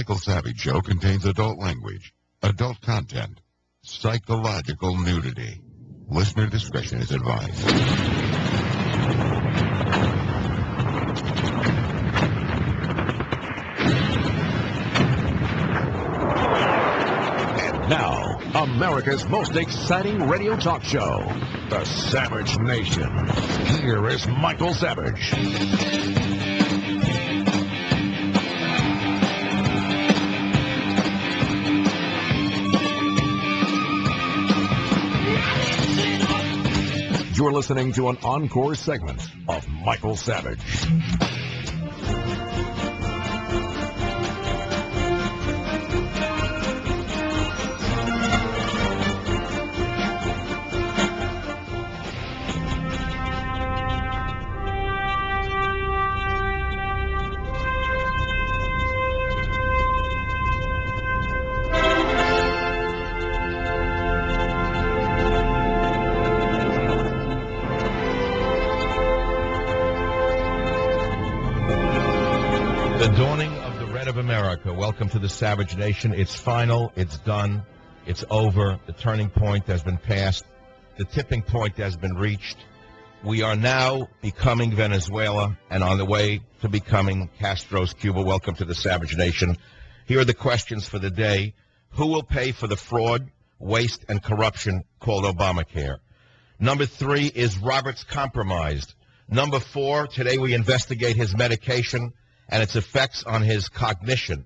Michael Savage Show contains adult language, adult content, psychological nudity. Listener discretion is advised. And now, America's most exciting radio talk show, The Savage Nation. Here is Michael Savage. You're listening to an encore segment of Michael Savage. The dawning of the red of America. Welcome to the Savage Nation. It's final. It's done. It's over. The turning point has been passed. The tipping point has been reached. We are now becoming Venezuela and on the way to becoming Castro's Cuba. Welcome to the Savage Nation. Here are the questions for the day. Who will pay for the fraud, waste, and corruption called Obamacare? Number 3, is Roberts compromised? Number 4, today we investigate his medication and its effects on his cognition.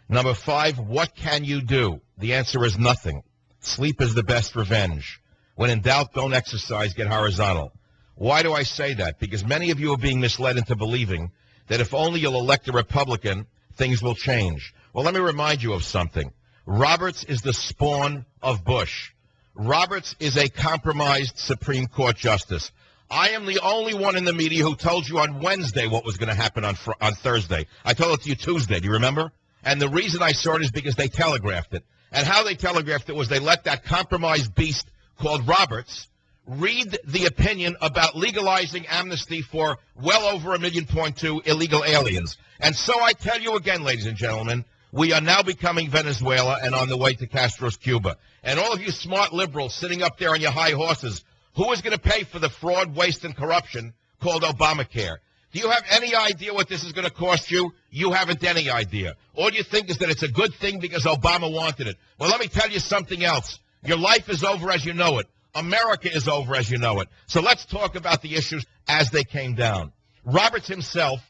Number 5, what can you do? The answer is nothing. Sleep is the best revenge. When in doubt, don't exercise, get horizontal. Why do I say that? Because many of you are being misled into believing that if only you'll elect a Republican, things will change. Well, let me remind you of something. Roberts is the spawn of Bush. Roberts is a compromised Supreme Court justice. I am the only one in the media who told you on Wednesday what was going to happen on Thursday. I told it to you Tuesday. Do you remember? And the reason I saw it is because they telegraphed it. And how they telegraphed it was they let that compromised beast called Roberts read the opinion about legalizing amnesty for well over 1.2 million illegal aliens. And so I tell you again, ladies and gentlemen, we are now becoming Venezuela and on the way to Castro's Cuba. And all of you smart liberals sitting up there on your high horses, who is going to pay for the fraud, waste, and corruption called Obamacare? Do you have any idea what this is going to cost you? You haven't any idea. All you think is that it's a good thing because Obama wanted it. Well, let me tell you something else. Your life is over as you know it. America is over as you know it. So let's talk about the issues as they came down. Roberts himself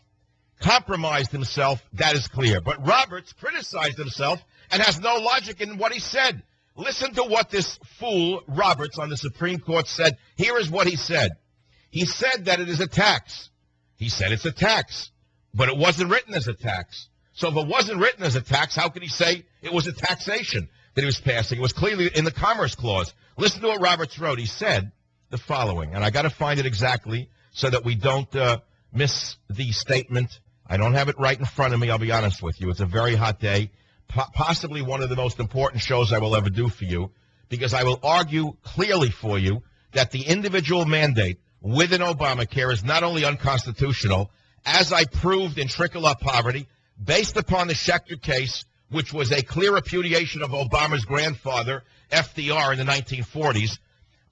compromised himself. That is clear. But Roberts criticized himself and has no logic in what he said. Listen to what this fool, Roberts, on the Supreme Court said. Here is what he said. He said that it is a tax. He said it's a tax, but it wasn't written as a tax. So if it wasn't written as a tax, how could he say it was a taxation that he was passing? It was clearly in the Commerce Clause. Listen to what Roberts wrote. He said the following, and I got to find it exactly so that we don't miss the statement. I don't have it right in front of me, I'll be honest with you. It's a very hot day. Possibly one of the most important shows I will ever do for you, because I will argue clearly for you that the individual mandate within Obamacare is not only unconstitutional, as I proved in trickle-up poverty, based upon the Schechter case, which was a clear repudiation of Obama's grandfather, FDR, in the 1940s.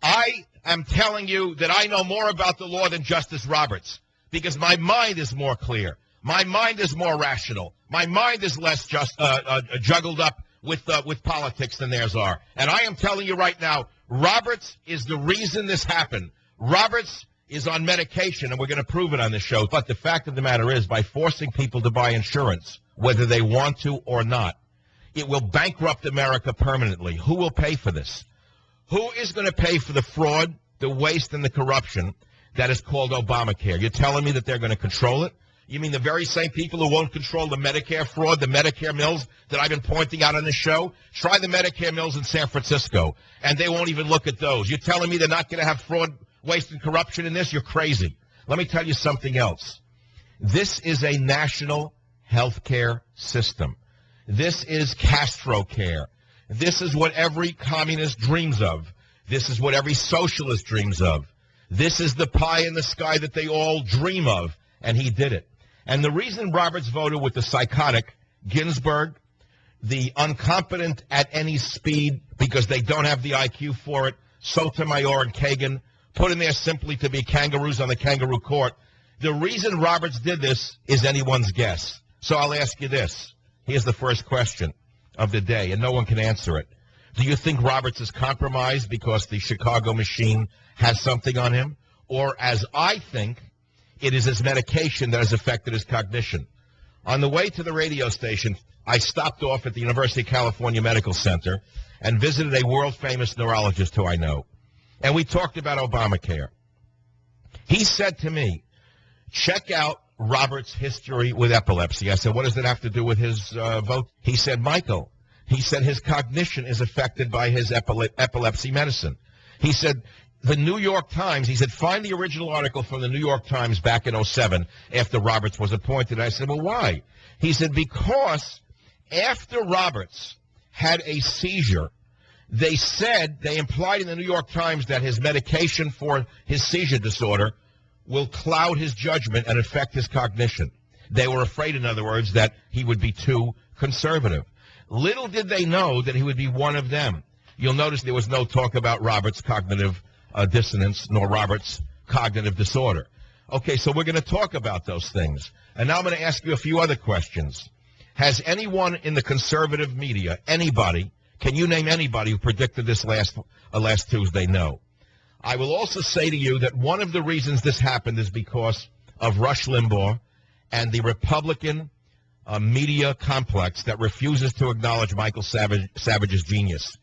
I am telling you that I know more about the law than Justice Roberts, because my mind is more clear. My mind is more rational. My mind is less juggled up with politics than theirs are. And I am telling you right now, Roberts is the reason this happened. Roberts is on medication, and we're going to prove it on this show. But the fact of the matter is, by forcing people to buy insurance, whether they want to or not, it will bankrupt America permanently. Who will pay for this? Who is going to pay for the fraud, the waste, and the corruption that is called Obamacare? You're telling me that they're going to control it? You mean the very same people who won't control the Medicare fraud, the Medicare mills that I've been pointing out on this show? Try the Medicare mills in San Francisco, and they won't even look at those. You're telling me they're not going to have fraud, waste, and corruption in this? You're crazy. Let me tell you something else. This is a national health care system. This is Castro care. This is what every communist dreams of. This is what every socialist dreams of. This is the pie in the sky that they all dream of, and he did it. And the reason Roberts voted with the psychotic Ginsburg, the incompetent at any speed because they don't have the IQ for it, Sotomayor and Kagan, put in there simply to be kangaroos on the kangaroo court. The reason Roberts did this is anyone's guess. So I'll ask you this. Here's the first question of the day, and no one can answer it. Do you think Roberts is compromised because the Chicago machine has something on him? Or, as I think, it is his medication that has affected his cognition? On the way to the radio station, I stopped off at the University of California Medical Center and visited a world-famous neurologist who I know. And we talked about Obamacare. He said to me, check out Roberts' history with epilepsy. I said, what does that have to do with his vote? He said, Michael, he said his cognition is affected by his epilepsy medicine. He said, the New York Times, he said, find the original article from the New York Times back in 2007 after Roberts was appointed. I said, well, why? He said, because after Roberts had a seizure, they implied in the New York Times that his medication for his seizure disorder will cloud his judgment and affect his cognition. They were afraid, in other words, that he would be too conservative. Little did they know that he would be one of them. You'll notice there was no talk about Roberts' cognitive dissonance nor Roberts' cognitive disorder. Okay, so we're going to talk about those things. And now I'm going to ask you a few other questions. Has anyone in the conservative media, anybody, can you name anybody who predicted this last Tuesday? No. I will also say to you that one of the reasons this happened is because of Rush Limbaugh and the Republican media complex that refuses to acknowledge Michael Savage's genius.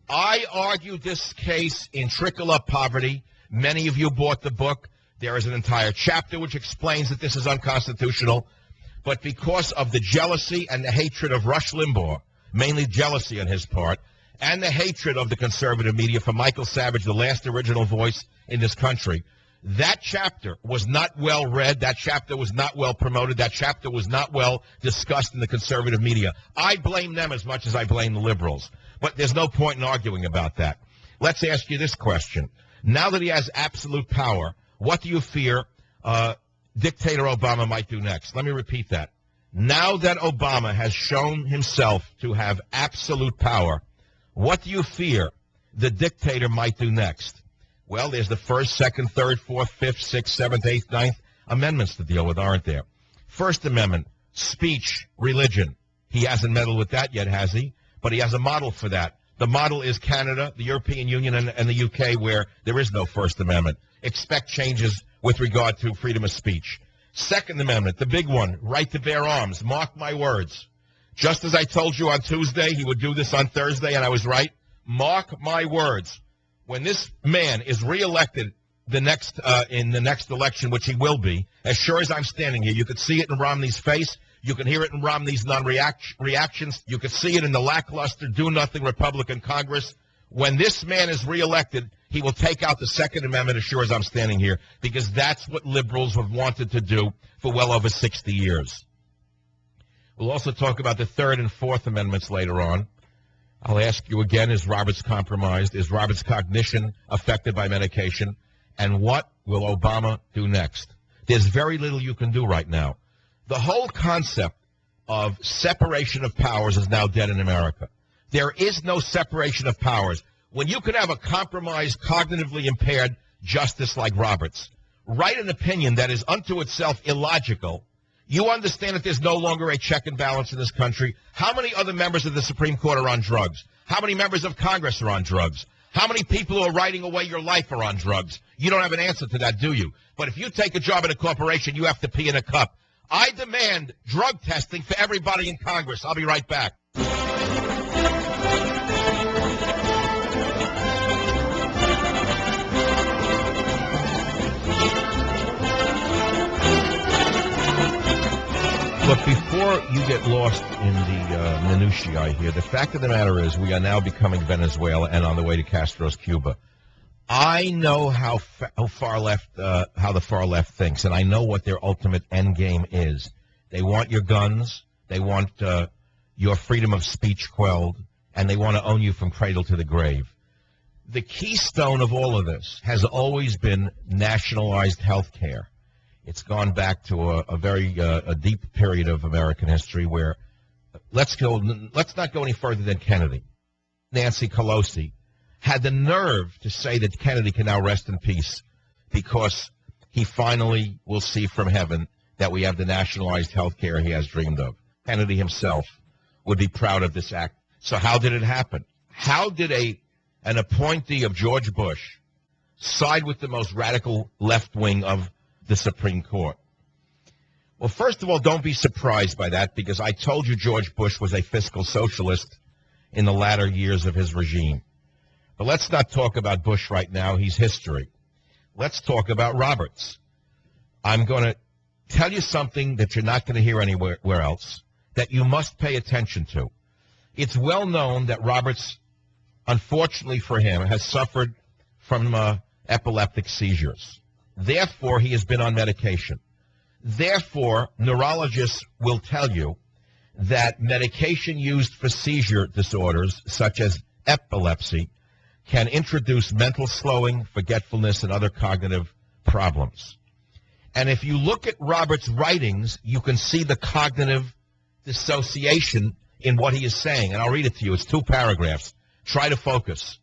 I argued this case in Trickle Up Poverty. Many of you bought the book. There is an entire chapter which explains that this is unconstitutional. But because of the jealousy and the hatred of Rush Limbaugh, mainly jealousy on his part, and the hatred of the conservative media for Michael Savage, the last original voice in this country, that chapter was not well read. That chapter was not well promoted. That chapter was not well discussed in the conservative media. I blame them as much as I blame the liberals. But there's no point in arguing about that. Let's ask you this question. Now that he has absolute power, what do you fear Dictator Obama might do next? Let me repeat that. Now that Obama has shown himself to have absolute power, what do you fear the dictator might do next? Well, there's the First, Second, Third, Fourth, Fifth, Sixth, Seventh, Eighth, Ninth Amendments to deal with, aren't there? First Amendment, speech, religion. He hasn't meddled with that yet, has he? But he has a model for that. The model is Canada, the European Union, and the UK, where there is no First Amendment. Expect changes with regard to freedom of speech. Second Amendment, the big one, right to bear arms. Mark my words. Just as I told you on Tuesday, he would do this on Thursday, and I was right. Mark my words. When this man is reelected in the next election, which he will be, as sure as I'm standing here, you could see it in Romney's face. You can hear it in Romney's non-reactions. You can see it in the lackluster, do-nothing Republican Congress. When this man is reelected, he will take out the Second Amendment as sure as I'm standing here, because that's what liberals have wanted to do for well over 60 years. We'll also talk about the Third and Fourth Amendments later on. I'll ask you again, is Roberts compromised? Is Roberts' cognition affected by medication? And what will Obama do next? There's very little you can do right now. The whole concept of separation of powers is now dead in America. There is no separation of powers. When you could have a compromised, cognitively impaired justice like Roberts write an opinion that is unto itself illogical, you understand that there's no longer a check and balance in this country. How many other members of the Supreme Court are on drugs? How many members of Congress are on drugs? How many people who are writing away your life are on drugs? You don't have an answer to that, do you? But if you take a job at a corporation, you have to pee in a cup. I demand drug testing for everybody in Congress. I'll be right back. Look, before you get lost in the minutiae here, the fact of the matter is we are now becoming Venezuela and on the way to Castro's Cuba. I know how the far left thinks, and I know what their ultimate end game is. They want your guns, they want your freedom of speech quelled, and they want to own you from cradle to the grave. The keystone of all of this has always been nationalized health care. It's gone back to a very deep period of American history where let's not go any further than Kennedy. Nancy Pelosi had the nerve to say that Kennedy can now rest in peace because he finally will see from heaven that we have the nationalized health care he has dreamed of. Kennedy himself would be proud of this act. So how did it happen? How did an appointee of George Bush side with the most radical left wing of the Supreme Court? Well, first of all, don't be surprised by that, because I told you George Bush was a fiscal socialist in the latter years of his regime. But let's not talk about Bush right now. He's history. Let's talk about Roberts. I'm going to tell you something that you're not going to hear anywhere else, that you must pay attention to. It's well known that Roberts, unfortunately for him, has suffered from epileptic seizures. Therefore, he has been on medication. Therefore, neurologists will tell you that medication used for seizure disorders, such as epilepsy, can introduce mental slowing, forgetfulness, and other cognitive problems. And if you look at Roberts' writings, you can see the cognitive dissociation in what he is saying. And I'll read it to you. It's 2 paragraphs. Try to focus.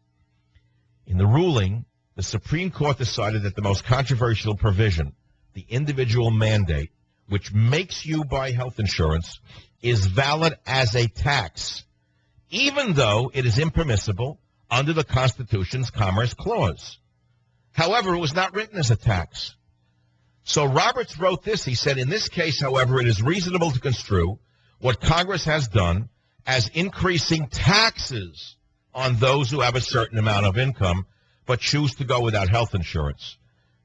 In the ruling, the Supreme Court decided that the most controversial provision, the individual mandate, which makes you buy health insurance, is valid as a tax, even though it is impermissible under the Constitution's Commerce Clause. However, it was not written as a tax. So Roberts wrote this. He said, in this case, however, it is reasonable to construe what Congress has done as increasing taxes on those who have a certain amount of income but choose to go without health insurance.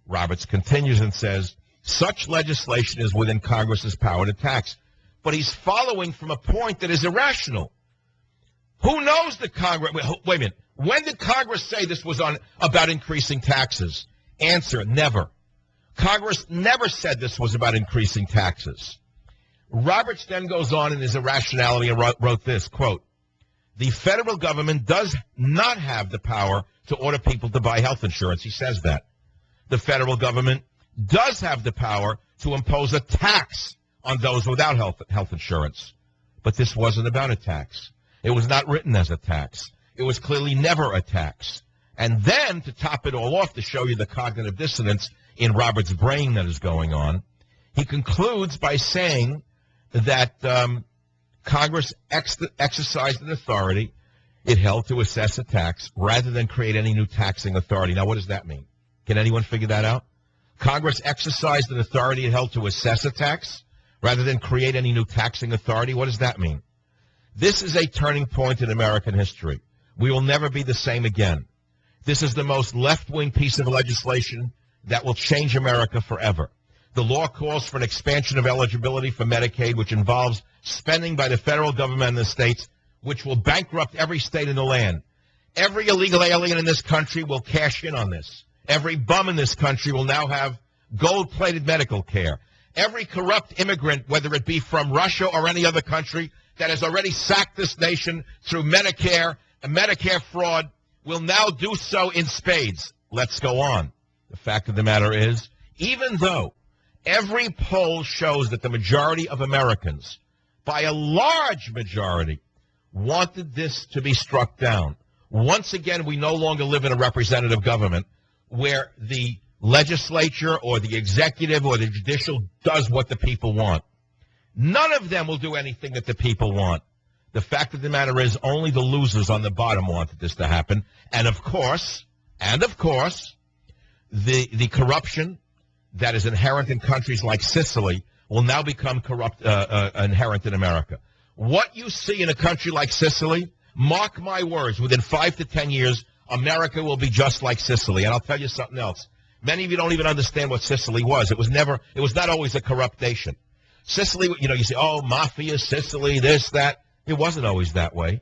Roberts continues and says, such legislation is within Congress's power to tax. But he's following from a point that is irrational. Who knows the Congress? Wait a minute. When did Congress say this was about increasing taxes? Answer, never. Congress never said this was about increasing taxes. Roberts then goes on in his irrationality and wrote this, quote, the federal government does not have the power to order people to buy health insurance. He says that. The federal government does have the power to impose a tax on those without health insurance. But this wasn't about a tax. It was not written as a tax. It was clearly never a tax. And then, to top it all off, to show you the cognitive dissonance in Roberts' brain that is going on, he concludes by saying that Congress exercised an authority it held to assess a tax rather than create any new taxing authority. Now, what does that mean? Can anyone figure that out? Congress exercised an authority it held to assess a tax rather than create any new taxing authority. What does that mean? This is a turning point in American history. We will never be the same again. This is the most left-wing piece of legislation that will change America forever. The law calls for an expansion of eligibility for Medicaid, which involves spending by the federal government and the states, which will bankrupt every state in the land. Every illegal alien in this country will cash in on this. Every bum in this country will now have gold-plated medical care. Every corrupt immigrant, whether it be from Russia or any other country that has already sacked this nation through Medicare and Medicare fraud, will now do so in spades. Let's go on. The fact of the matter is, even though every poll shows that the majority of Americans, by a large majority, wanted this to be struck down, once again, we no longer live in a representative government where the legislature or the executive or the judicial does what the people want. None of them will do anything that the people want. The fact of the matter is only the losers on the bottom wanted this to happen. And of course, the corruption that is inherent in countries like Sicily will now become inherent in America. What you see in a country like Sicily, mark my words, within 5 to 10 years, America will be just like Sicily. And I'll tell you something else. Many of you don't even understand what Sicily was. It was not always a corrupt nation. Sicily, you say, oh, mafia, Sicily, this, that. It wasn't always that way.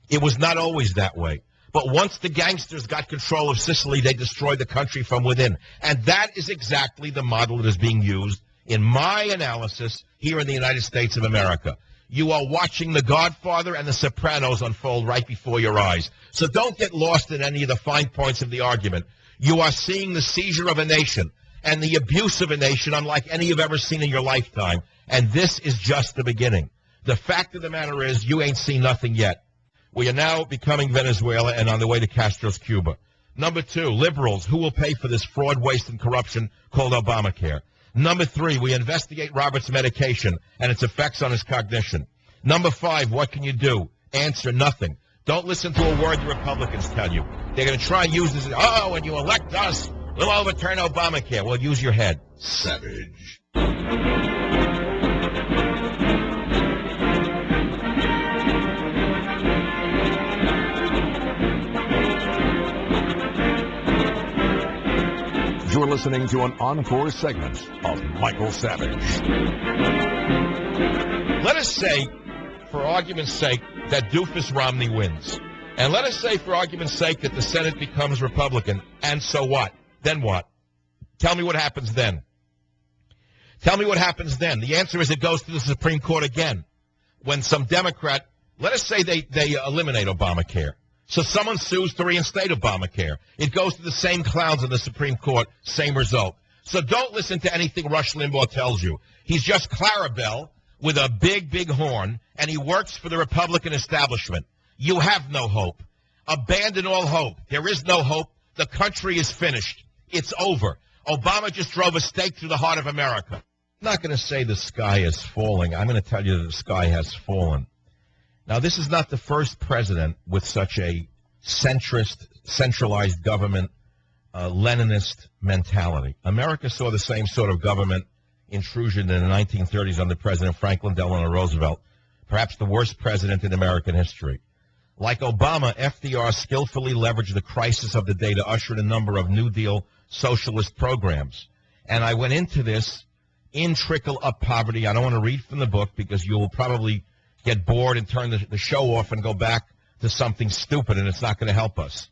It was not always that way. But once the gangsters got control of Sicily, they destroyed the country from within. And that is exactly the model that is being used in my analysis here in the United States of America. You are watching The Godfather and The Sopranos unfold right before your eyes. So don't get lost in any of the fine points of the argument. You are seeing the seizure of a nation and the abuse of a nation unlike any you've ever seen in your lifetime. And this is just the beginning. The fact of the matter is you ain't seen nothing yet. We are now becoming Venezuela and on the way to Castro's Cuba. Number 2, liberals, who will pay for this fraud, waste, and corruption called Obamacare? Number 3, we investigate Robert's medication and its effects on his cognition. Number 5, what can you do? Answer, nothing. Don't listen to a word the Republicans tell you. They're going to try and use this, when you elect us, we'll overturn Obamacare. Well, use your head. Savage. You're listening to an encore segment of Michael Savage. Let us say, for argument's sake, that Doofus Romney wins. And let us say, for argument's sake, that the Senate becomes Republican. And so what? Then what? Tell me what happens then. Tell me what happens then. The answer is it goes to the Supreme Court again. When some Democrat, let us say they eliminate Obamacare. So someone sues to reinstate Obamacare. It goes to the same clowns in the Supreme Court, same result. So don't listen to anything Rush Limbaugh tells you. He's just Clarabelle with a big, big horn, and he works for the Republican establishment. You have no hope. Abandon all hope. There is no hope. The country is finished. It's over. Obama just drove a stake through the heart of America. I'm not going to say the sky is falling. I'm going to tell you that the sky has fallen. Now, this is not the first president with such a centrist, centralized government, Leninist mentality. America saw the same sort of government intrusion in the 1930s under President Franklin Delano Roosevelt, perhaps the worst president in American history. Like Obama, FDR skillfully leveraged the crisis of the day to usher in a number of New Deal socialist programs. And I went into this in trickle-up poverty. I don't want to read from the book because you'll probably get bored and turn the show off and go back to something stupid, and it's not going to help us.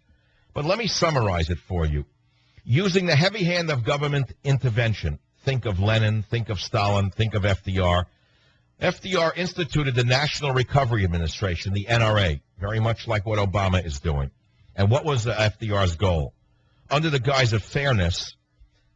But let me summarize it for you. Using the heavy hand of government intervention, think of Lenin, think of Stalin, think of FDR. FDR instituted the National Recovery Administration, the NRA, very much like what Obama is doing. And what was FDR's goal? Under the guise of fairness,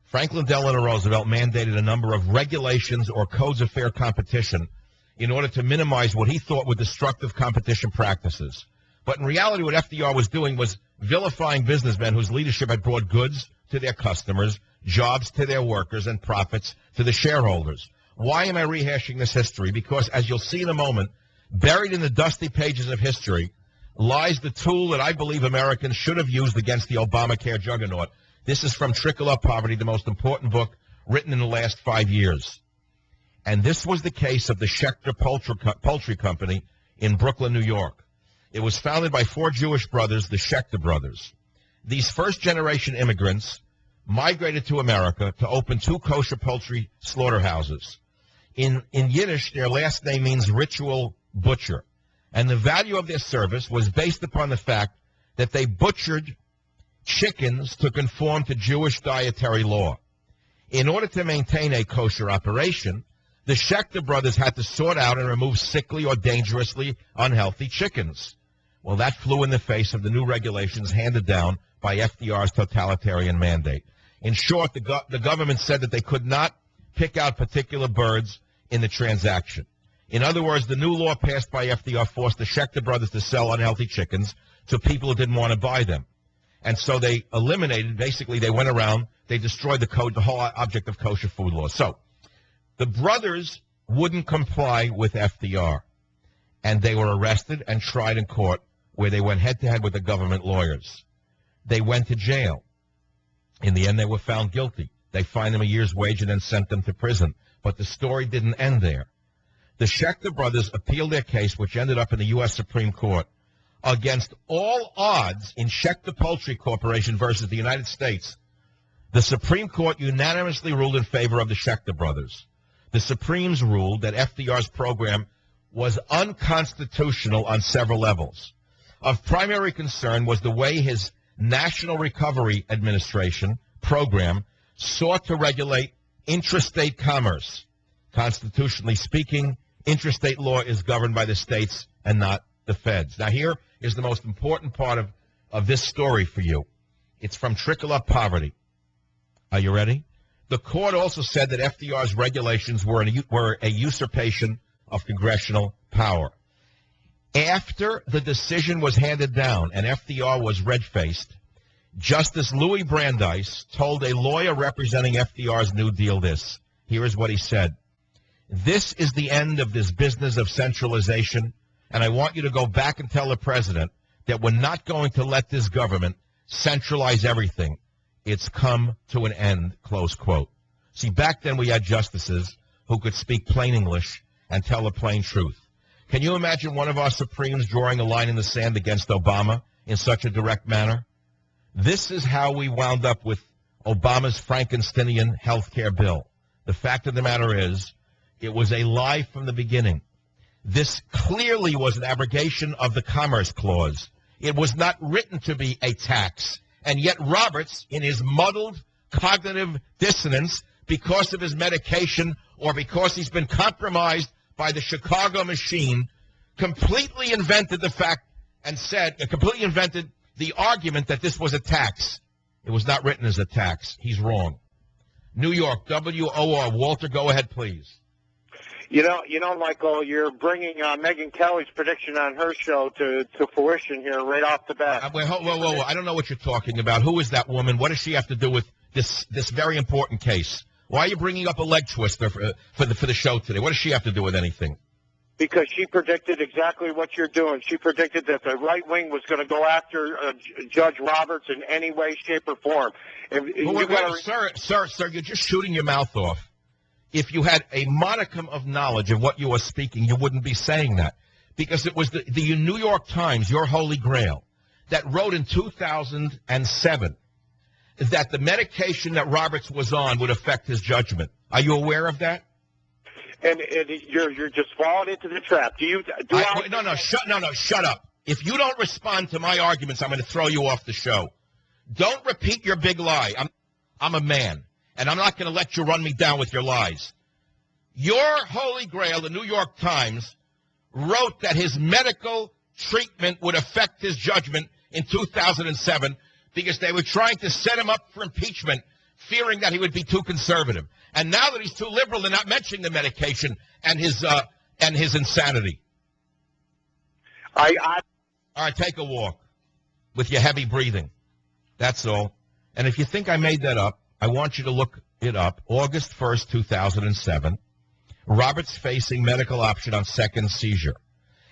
Franklin Delano Roosevelt mandated a number of regulations or codes of fair competition in order to minimize what he thought were destructive competition practices. But in reality, what FDR was doing was vilifying businessmen whose leadership had brought goods to their customers, jobs to their workers, and profits to the shareholders. Why am I rehashing this history? Because, as you'll see in a moment, buried in the dusty pages of history lies the tool that I believe Americans should have used against the Obamacare juggernaut. This is from Trickle Up Poverty, the most important book written in the last 5 years. And this was the case of the Schechter Poultry Company in Brooklyn, New York. It was founded by 4 Jewish brothers, the Schechter brothers. These first-generation immigrants migrated to America to open 2 kosher poultry slaughterhouses. In Yiddish, their last name means ritual butcher. And the value of their service was based upon the fact that they butchered chickens to conform to Jewish dietary law. In order to maintain a kosher operation, the Schechter brothers had to sort out and remove sickly or dangerously unhealthy chickens. Well, that flew in the face of the new regulations handed down by FDR's totalitarian mandate. In short, the government said that they could not pick out particular birds in the transaction. In other words, the new law passed by FDR forced the Schechter brothers to sell unhealthy chickens to people who didn't want to buy them. And so they eliminated, basically they went around, they destroyed the whole object of kosher food law. So the brothers wouldn't comply with FDR, and they were arrested and tried in court where they went head-to-head with the government lawyers. They went to jail. In the end, they were found guilty. They fined them a year's wage and then sent them to prison. But the story didn't end there. The Schechter brothers appealed their case, which ended up in the U.S. Supreme Court. Against all odds in Schechter Poultry Corporation versus the United States, the Supreme Court unanimously ruled in favor of the Schechter brothers. The Supremes ruled that FDR's program was unconstitutional on several levels. Of primary concern was the way his National Recovery Administration program sought to regulate intrastate commerce. Constitutionally speaking, intrastate law is governed by the states and not the feds. Now, here is the most important part of this story for you. It's from Trickle Up Poverty. Are you ready? The court also said that FDR's regulations were a usurpation of congressional power. After the decision was handed down and FDR was red-faced, Justice Louis Brandeis told a lawyer representing FDR's New Deal this. Here is what he said. This is the end of this business of centralization, and I want you to go back and tell the president that we're not going to let this government centralize everything. It's come to an end, close quote. See, back then we had justices who could speak plain English and tell the plain truth. Can you imagine one of our Supremes drawing a line in the sand against Obama in such a direct manner? This is how we wound up with Obama's Frankensteinian health care bill. The fact of the matter is, it was a lie from the beginning. This clearly was an abrogation of the Commerce Clause. It was not written to be a tax. And yet Roberts, in his muddled cognitive dissonance, because of his medication or because he's been compromised by the Chicago machine, completely invented the fact and completely invented the argument that this was a tax. It was not written as a tax. He's wrong. New York, WOR. Walter, go ahead, please. You know, Michael, you're bringing Megyn Kelly's prediction on her show to fruition here right off the bat. Whoa. I don't know what you're talking about. Who is that woman? What does she have to do with this very important case? Why are you bringing up a leg twister for the show today? What does she have to do with anything? Because she predicted exactly what you're doing. She predicted that the right wing was going to go after Judge Roberts in any way, shape, or form. Sir, you're just shooting your mouth off. If you had a modicum of knowledge of what you were speaking, you wouldn't be saying that. Because it was the New York Times, your holy grail, that wrote in 2007 that the medication that Roberts was on would affect his judgment. Are you aware of that? And you're just falling into the trap. Shut up. If you don't respond to my arguments, I'm going to throw you off the show. Don't repeat your big lie. I'm a man, and I'm not going to let you run me down with your lies. Your holy grail, the New York Times, wrote that his medical treatment would affect his judgment in 2007 because they were trying to set him up for impeachment, fearing that he would be too conservative. And now that he's too liberal, they're not mentioning the medication and his insanity. All right, take a walk with your heavy breathing. That's all. And if you think I made that up, I want you to look it up. August 1st, 2007, Roberts facing medical option on second seizure.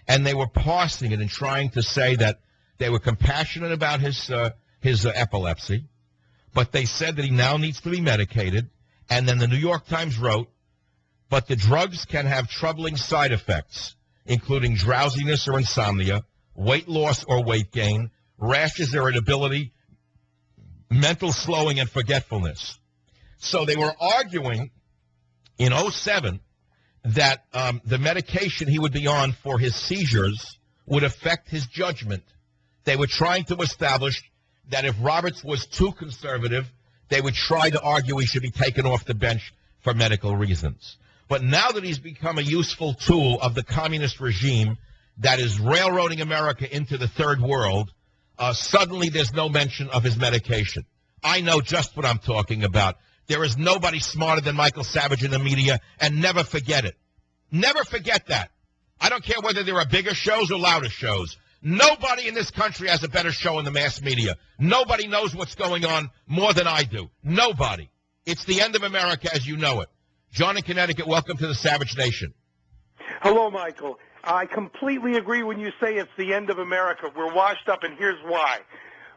And they were parsing it and trying to say that they were compassionate about his epilepsy, but they said that he now needs to be medicated. And then the New York Times wrote, but the drugs can have troubling side effects, including drowsiness or insomnia, weight loss or weight gain, rashes, irritability, mental slowing, and forgetfulness. So they were arguing in 2007 that the medication he would be on for his seizures would affect his judgment. They were trying to establish that if Roberts was too conservative, they would try to argue he should be taken off the bench for medical reasons. But now that he's become a useful tool of the communist regime that is railroading America into the third world, suddenly there's no mention of his medication. I know just what I'm talking about. There is nobody smarter than Michael Savage in the media, and never forget it. Never forget that. I don't care whether there are bigger shows or louder shows. Nobody in this country has a better show in the mass media. Nobody knows what's going on more than I do. Nobody. It's the end of America as you know it. John in Connecticut, welcome to the Savage Nation. Hello, Michael. I completely agree when you say it's the end of America. We're washed up, and here's why.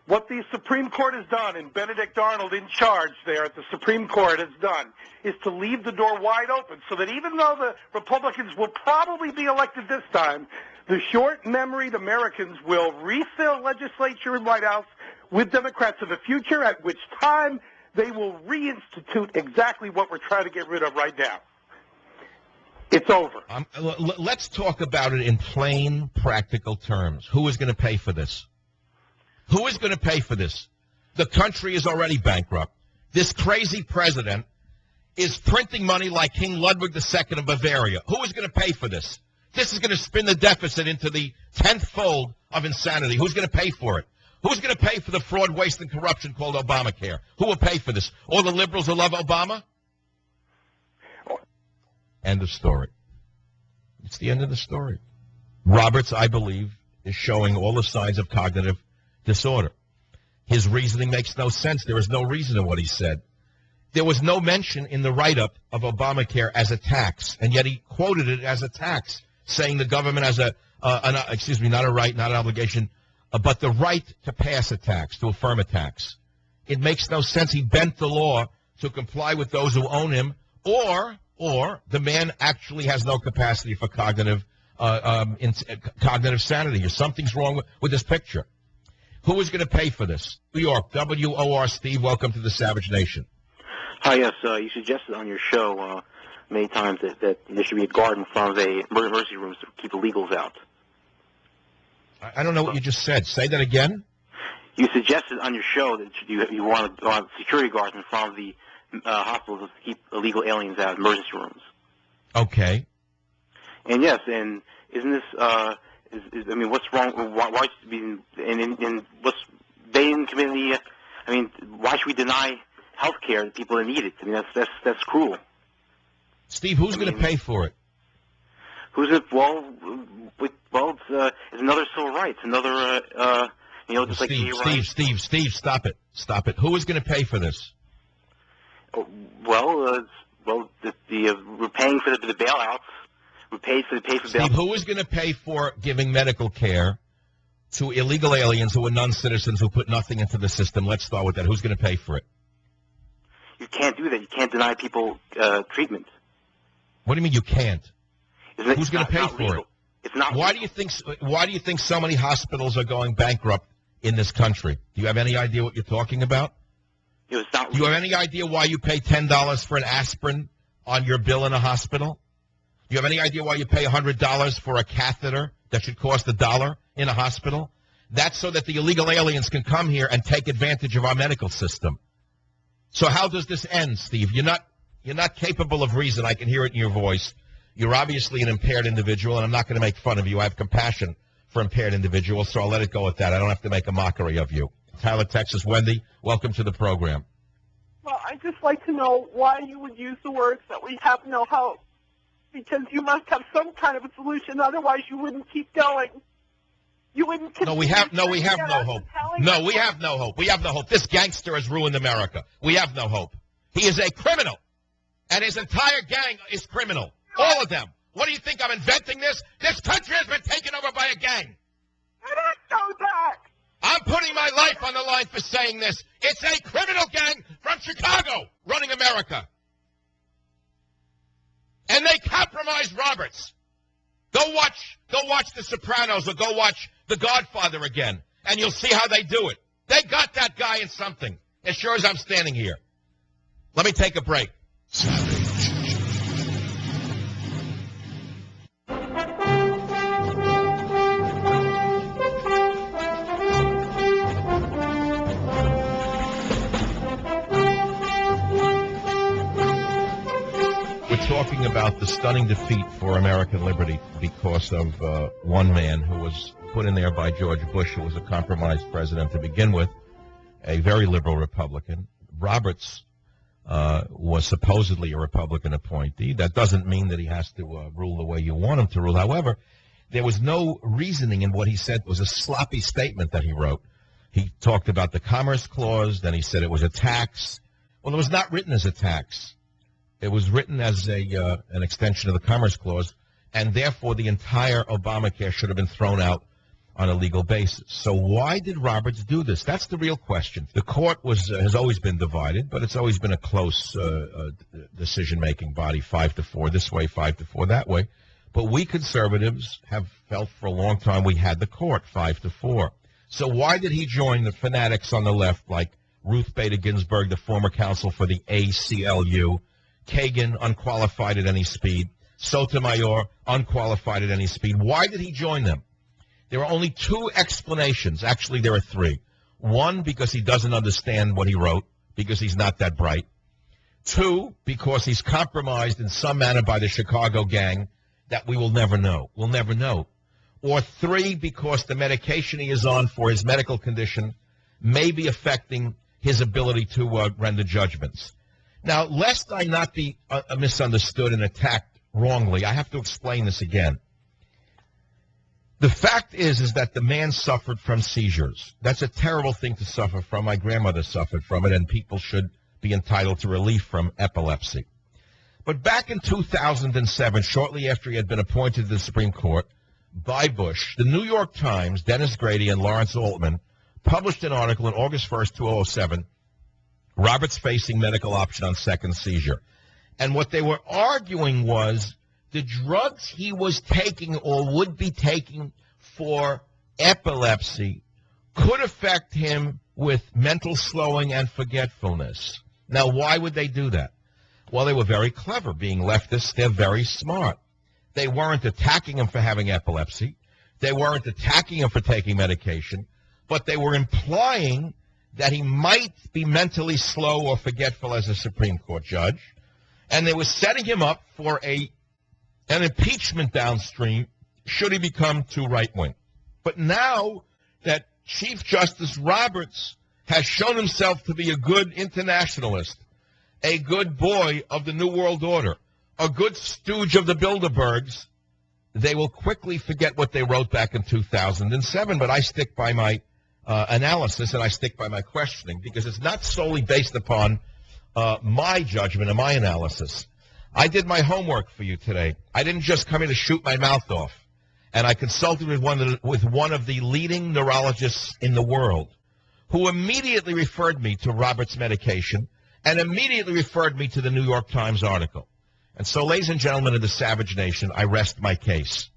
What the Supreme Court has done, and Benedict Arnold in charge there at the Supreme Court has done, is to leave the door wide open so that even though the Republicans will probably be elected this time, the short-memoried Americans will refill legislature and White House with Democrats in the future, at which time they will reinstitute exactly what we're trying to get rid of right now. It's over. Let's talk about it in plain, practical terms. Who is going to pay for this? Who is going to pay for this? The country is already bankrupt. This crazy president is printing money like King Ludwig II of Bavaria. Who is going to pay for this? This is going to spin the deficit into the 10th fold of insanity. Who's going to pay for it? Who's going to pay for the fraud, waste, and corruption called Obamacare? Who will pay for this? All the liberals who love Obama? End of story. It's the end of the story. Roberts, I believe, is showing all the signs of cognitive disorder. His reasoning makes no sense. There is no reason in what he said. There was no mention in the write-up of Obamacare as a tax, and yet he quoted it as a tax, saying the government has not a right, not an obligation, but the right to pass a tax, to affirm a tax. It makes no sense. He bent the law to comply with those who own him, or the man actually has no capacity for cognitive sanity, or something's wrong with this picture. Who is going to pay for this? New York, WOR, Steve, welcome to the Savage Nation. Hi, yes, you suggested on your show many times that there should be a guard in front of the emergency rooms to keep illegals out. I don't know what you just said. Say that again. You suggested on your show that you want to have security guards in front of the hospitals to keep illegal aliens out of emergency rooms. Okay. And yes, and isn't this? I mean, what's wrong? Why should be in what's they in community? I mean, why should we deny health care to people that need it? I mean, that's cruel. Steve, who's going to pay for it? Who's it? Well, it's another civil rights, another just like Steve, stop it. Who is going to pay for this? We're paying for the bailouts. We pay for bailouts. Steve, who is going to pay for giving medical care to illegal aliens who are non-citizens who put nothing into the system? Let's start with that. Who's going to pay for it? You can't do that. You can't deny people treatment. What do you mean you can't? Who's going to pay for it? It's not. Why do you think so many hospitals are going bankrupt in this country? Do you have any idea what you're talking about? It's not. Do you have any idea why you pay $10 for an aspirin on your bill in a hospital? Do you have any idea why you pay $100 for a catheter that should cost $1 in a hospital? That's so that the illegal aliens can come here and take advantage of our medical system. So how does this end, Steve? You're not capable of reason. I can hear it in your voice. You're obviously an impaired individual, and I'm not going to make fun of you. I have compassion for impaired individuals, so I'll let it go at that. I don't have to make a mockery of you. Tyler, Texas. Wendy, welcome to the program. Well, I'd just like to know why you would use the words that we have no hope. Because you must have some kind of a solution, otherwise you wouldn't keep going. You wouldn't. No, we have no hope. No, we have no hope. We have no hope. This gangster has ruined America. We have no hope. He is a criminal, and his entire gang is criminal. All of them. What do you think? I'm inventing this? This country has been taken over by a gang. I didn't know that. I'm putting my life on the line for saying this. It's a criminal gang from Chicago running America. And they compromised Roberts. Go watch The Sopranos or go watch The Godfather again, and you'll see how they do it. They got that guy in something, as sure as I'm standing here. Let me take a break. Talking about the stunning defeat for American liberty because of one man who was put in there by George Bush, who was a compromised president to begin with, a very liberal Republican. Roberts was supposedly a Republican appointee. That doesn't mean that he has to rule the way you want him to rule. However, there was no reasoning in what he said. It was a sloppy statement that he wrote. He talked about the Commerce Clause, then he said it was a tax. Well, it was not written as a tax. It was written as an extension of the Commerce Clause, and therefore the entire Obamacare should have been thrown out on a legal basis. So why did Roberts do this? That's the real question. The court has always been divided, but it's always been a close decision-making body, 5-4 this way, 5-4 that way. But we conservatives have felt for a long time we had the court 5-4. So why did he join the fanatics on the left like Ruth Bader Ginsburg, the former counsel for the ACLU, Kagan, unqualified at any speed, Sotomayor, unqualified at any speed? Why did he join them? There are only two explanations. Actually, there are three. One, because he doesn't understand what he wrote, because he's not that bright. Two, because he's compromised in some manner by the Chicago gang that we will never know. We'll never know. Or three, because the medication he is on for his medical condition may be affecting his ability to render judgments. Now, lest I not be misunderstood and attacked wrongly, I have to explain this again. The fact is that the man suffered from seizures. That's a terrible thing to suffer from. My grandmother suffered from it, and people should be entitled to relief from epilepsy. But back in 2007, shortly after he had been appointed to the Supreme Court by Bush, the New York Times, Dennis Grady, and Lawrence Altman published an article on August 1st, 2007, Roberts facing medical option on second seizure. And what they were arguing was the drugs he was taking or would be taking for epilepsy could affect him with mental slowing and forgetfulness. Now, why would they do that? Well, they were very clever. Being leftists, they're very smart. They weren't attacking him for having epilepsy. They weren't attacking him for taking medication, but they were implying that he might be mentally slow or forgetful as a Supreme Court judge, and they were setting him up for an impeachment downstream should he become too right-wing. But now that Chief Justice Roberts has shown himself to be a good internationalist, a good boy of the New World Order, a good stooge of the Bilderbergs, they will quickly forget what they wrote back in 2007. But I stick by my analysis and I stick by my questioning because it's not solely based upon my judgment and my analysis. I did my homework for you today. I didn't just come in to shoot my mouth off. And I consulted with one of the leading neurologists in the world who immediately referred me to Robert's medication and immediately referred me to the New York Times article. And so, ladies and gentlemen of the Savage Nation, I rest my case.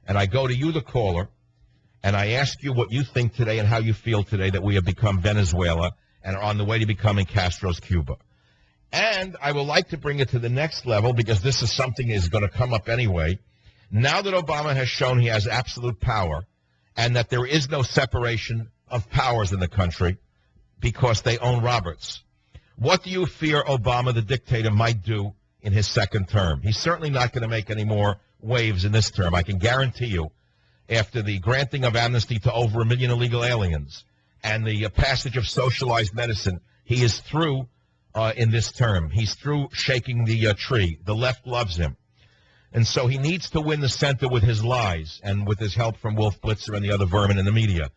And I go to you, the caller, and I ask you what you think today and how you feel today that we have become Venezuela and are on the way to becoming Castro's Cuba. And I would like to bring it to the next level because this is something that is going to come up anyway. Now that Obama has shown he has absolute power and that there is no separation of powers in the country because they own Roberts, what do you fear Obama, the dictator, might do in his second term? He's certainly not going to make any more waves in this term. I can guarantee you, after the granting of amnesty to over 1 million illegal aliens and the passage of socialized medicine, he is through in this term. He's through shaking the tree. The left loves him. And so he needs to win the center with his lies and with his help from Wolf Blitzer and the other vermin in the media.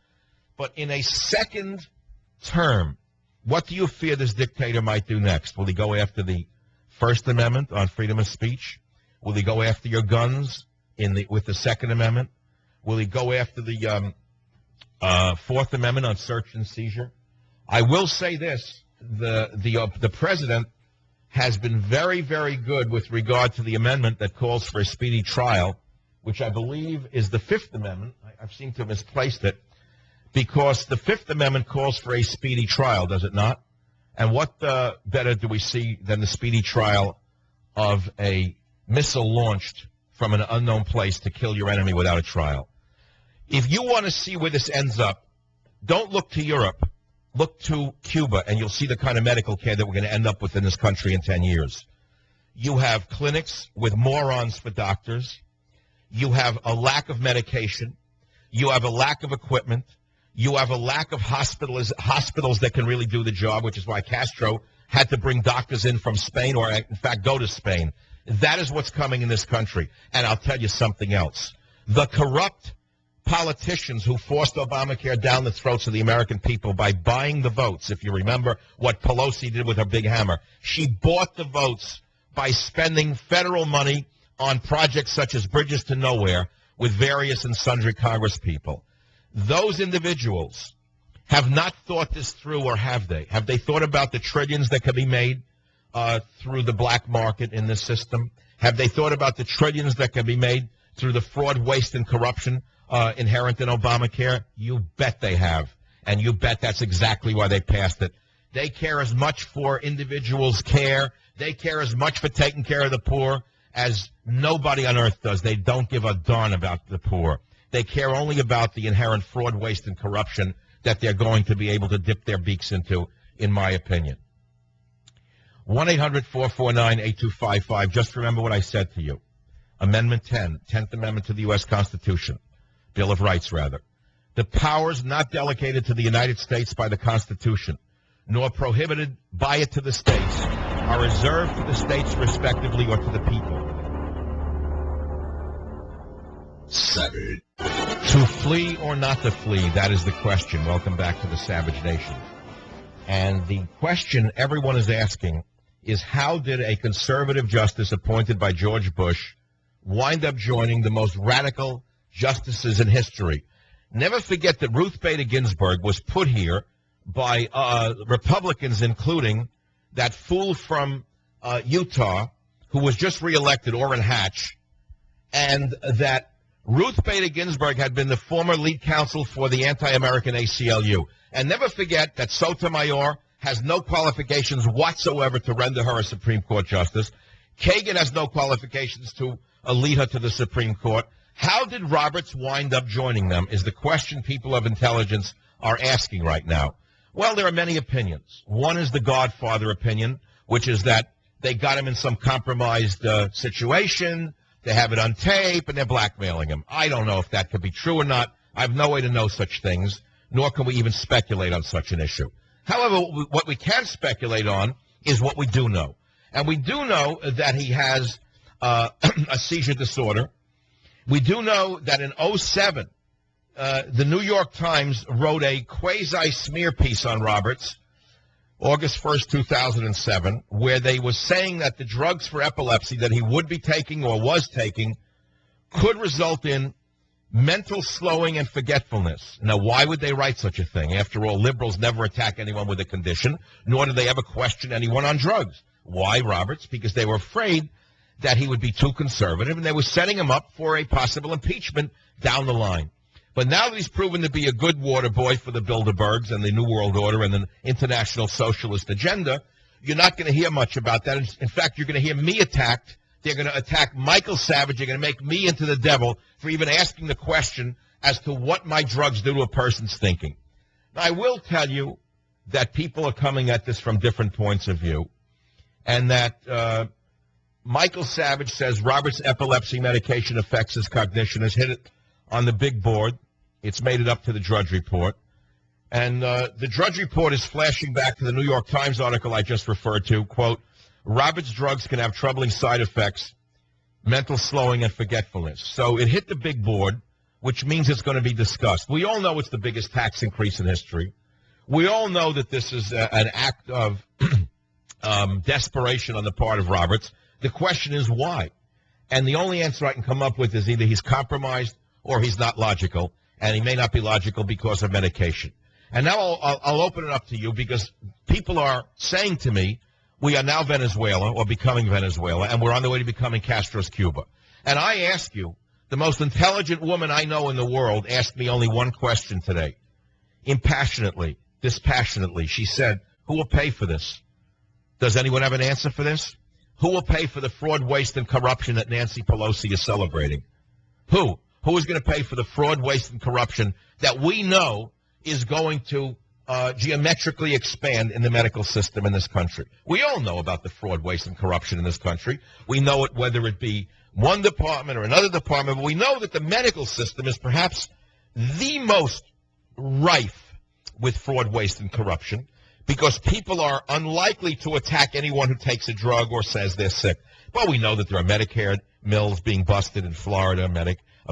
But in a second term, what do you fear this dictator might do next? Will he go after the First Amendment on freedom of speech? Will he go after your guns with the Second Amendment? Will he go after the Fourth Amendment on search and seizure? I will say this. The president has been very, very good with regard to the amendment that calls for a speedy trial, which I believe is the Fifth Amendment. I've seemed to have misplaced it, because the Fifth Amendment calls for a speedy trial, does it not? And what better do we see than the speedy trial of a missile launched from an unknown place to kill your enemy without a trial? If you want to see where this ends up, don't look to Europe. Look to Cuba, and you'll see the kind of medical care that we're going to end up with in this country in 10 years. You have clinics with morons for doctors. You have a lack of medication. You have a lack of equipment. You have a lack of hospitals that can really do the job, which is why Castro had to bring doctors in from Spain, or in fact go to Spain. That is what's coming in this country. And I'll tell you something else. The corrupt politicians who forced Obamacare down the throats of the American people by buying the votes. If you remember what Pelosi did with her big hammer, she bought the votes by spending federal money on projects such as Bridges to Nowhere with various and sundry Congress people. Those individuals have not thought this through, or have they? Have they thought about the trillions that can be made through the black market in this system? Have they thought about the trillions that can be made through the fraud, waste, and corruption inherent in Obamacare? You bet they have. And you bet that's exactly why they passed it. They care as much for individuals' care. They care as much for taking care of the poor as nobody on earth does. They don't give a darn about the poor. They care only about the inherent fraud, waste, and corruption that they're going to be able to dip their beaks into, in my opinion. 1-800-449-8255. Just remember what I said to you. Amendment 10, 10th Amendment to the U.S. Constitution. Bill of Rights, rather. The powers not delegated to the United States by the Constitution, nor prohibited by it to the states, are reserved to the states respectively or to the people. Savage. To flee or not to flee, that is the question. Welcome back to the Savage Nation. And the question everyone is asking is, how did a conservative justice appointed by George Bush wind up joining the most radical justices in history? Never forget that Ruth Bader Ginsburg was put here by Republicans, including that fool from Utah who was just reelected, Orrin Hatch, and that Ruth Bader Ginsburg had been the former lead counsel for the anti-American ACLU. And never forget that Sotomayor has no qualifications whatsoever to render her a Supreme Court justice. Kagan has no qualifications to lead her to the Supreme Court. How did Roberts wind up joining them is the question people of intelligence are asking right now. Well, there are many opinions. One is the Godfather opinion, which is that they got him in some compromised situation. They have it on tape, and they're blackmailing him. I don't know if that could be true or not. I have no way to know such things, nor can we even speculate on such an issue. However, what we can speculate on is what we do know. And we do know that he has a seizure disorder. We do know that in 2007, the New York Times wrote a quasi-smear piece on Roberts, August 1st, 2007, where they were saying that the drugs for epilepsy that he would be taking or was taking could result in mental slowing and forgetfulness. Now, why would they write such a thing? After all, liberals never attack anyone with a condition, nor do they ever question anyone on drugs. Why, Roberts? Because they were afraid that he would be too conservative, and they were setting him up for a possible impeachment down the line. But now that he's proven to be a good water boy for the Bilderbergs and the New World Order and the international socialist agenda, you're not going to hear much about that. In fact, you're going to hear me attacked. They're going to attack Michael Savage. They're going to make me into the devil for even asking the question as to what my drugs do to a person's thinking. Now, I will tell you that people are coming at this from different points of view, and that Michael Savage says Robert's epilepsy medication affects his cognition, has hit it on the big board. It's made it up to the Drudge Report. And the Drudge Report is flashing back to the New York Times article I just referred to. Quote, Robert's drugs can have troubling side effects, mental slowing, and forgetfulness. So it hit the big board, which means it's going to be discussed. We all know it's the biggest tax increase in history. We all know that this is an act of desperation on the part of Roberts. The question is why? And the only answer I can come up with is either he's compromised or he's not logical, and he may not be logical because of medication. And now I'll open it up to you, because people are saying to me, we are now Venezuela, or becoming Venezuela, and we're on the way to becoming Castro's Cuba. And I ask you, the most intelligent woman I know in the world asked me only one question today, impassionately, dispassionately. She said, who will pay for this? Does anyone have an answer for this? Who will pay for the fraud, waste, and corruption that Nancy Pelosi is celebrating? Who? Who is going to pay for the fraud, waste, and corruption that we know is going to geometrically expand in the medical system in this country? We all know about the fraud, waste, and corruption in this country. We know it whether it be one department or another department, but we know that the medical system is perhaps the most rife with fraud, waste, and corruption, because people are unlikely to attack anyone who takes a drug or says they're sick. Well, we know that there are Medicare mills being busted in Florida,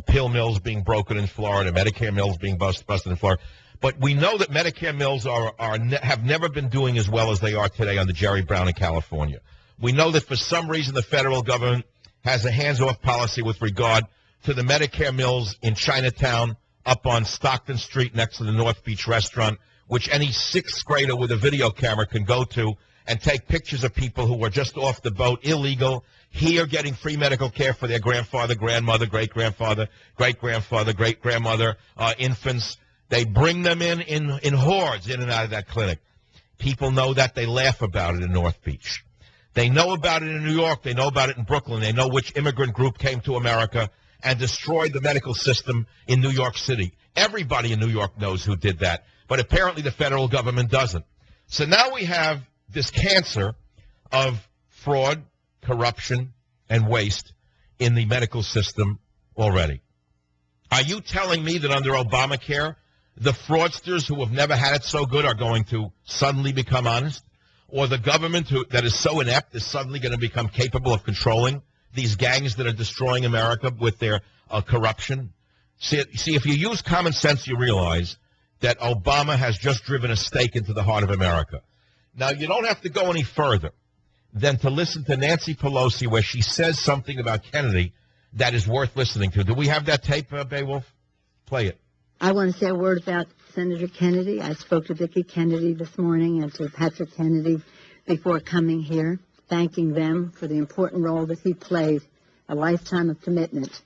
pill mills being broken in Florida, Medicare mills being busted in Florida. But we know that Medicare mills have never been doing as well as they are today under Jerry Brown in California. We know that for some reason the federal government has a hands-off policy with regard to the Medicare mills in Chinatown, up on Stockton Street next to the North Beach restaurant, which any sixth grader with a video camera can go to and take pictures of people who were just off the boat, illegal, here getting free medical care for their grandfather, grandmother, great-grandfather, great-grandfather, great-grandmother, infants. They bring them in hordes in and out of that clinic. People know that. They laugh about it in North Beach. They know about it in New York. They know about it in Brooklyn. They know which immigrant group came to America and destroyed the medical system in New York City. Everybody in New York knows who did that, but apparently the federal government doesn't. So now we have this cancer of fraud, corruption, and waste in the medical system already. Are you telling me that under Obamacare, the fraudsters who have never had it so good are going to suddenly become honest? Or the government that is so inept is suddenly going to become capable of controlling these gangs that are destroying America with their corruption? See, if you use common sense, you realize that Obama has just driven a stake into the heart of America. Now, you don't have to go any further than to listen to Nancy Pelosi where she says something about Kennedy that is worth listening to. Do we have that tape, Beowulf? Play it. I want to say a word about Senator Kennedy. I spoke to Vicki Kennedy this morning and to Patrick Kennedy before coming here, thanking them for the important role that he played, a lifetime of commitment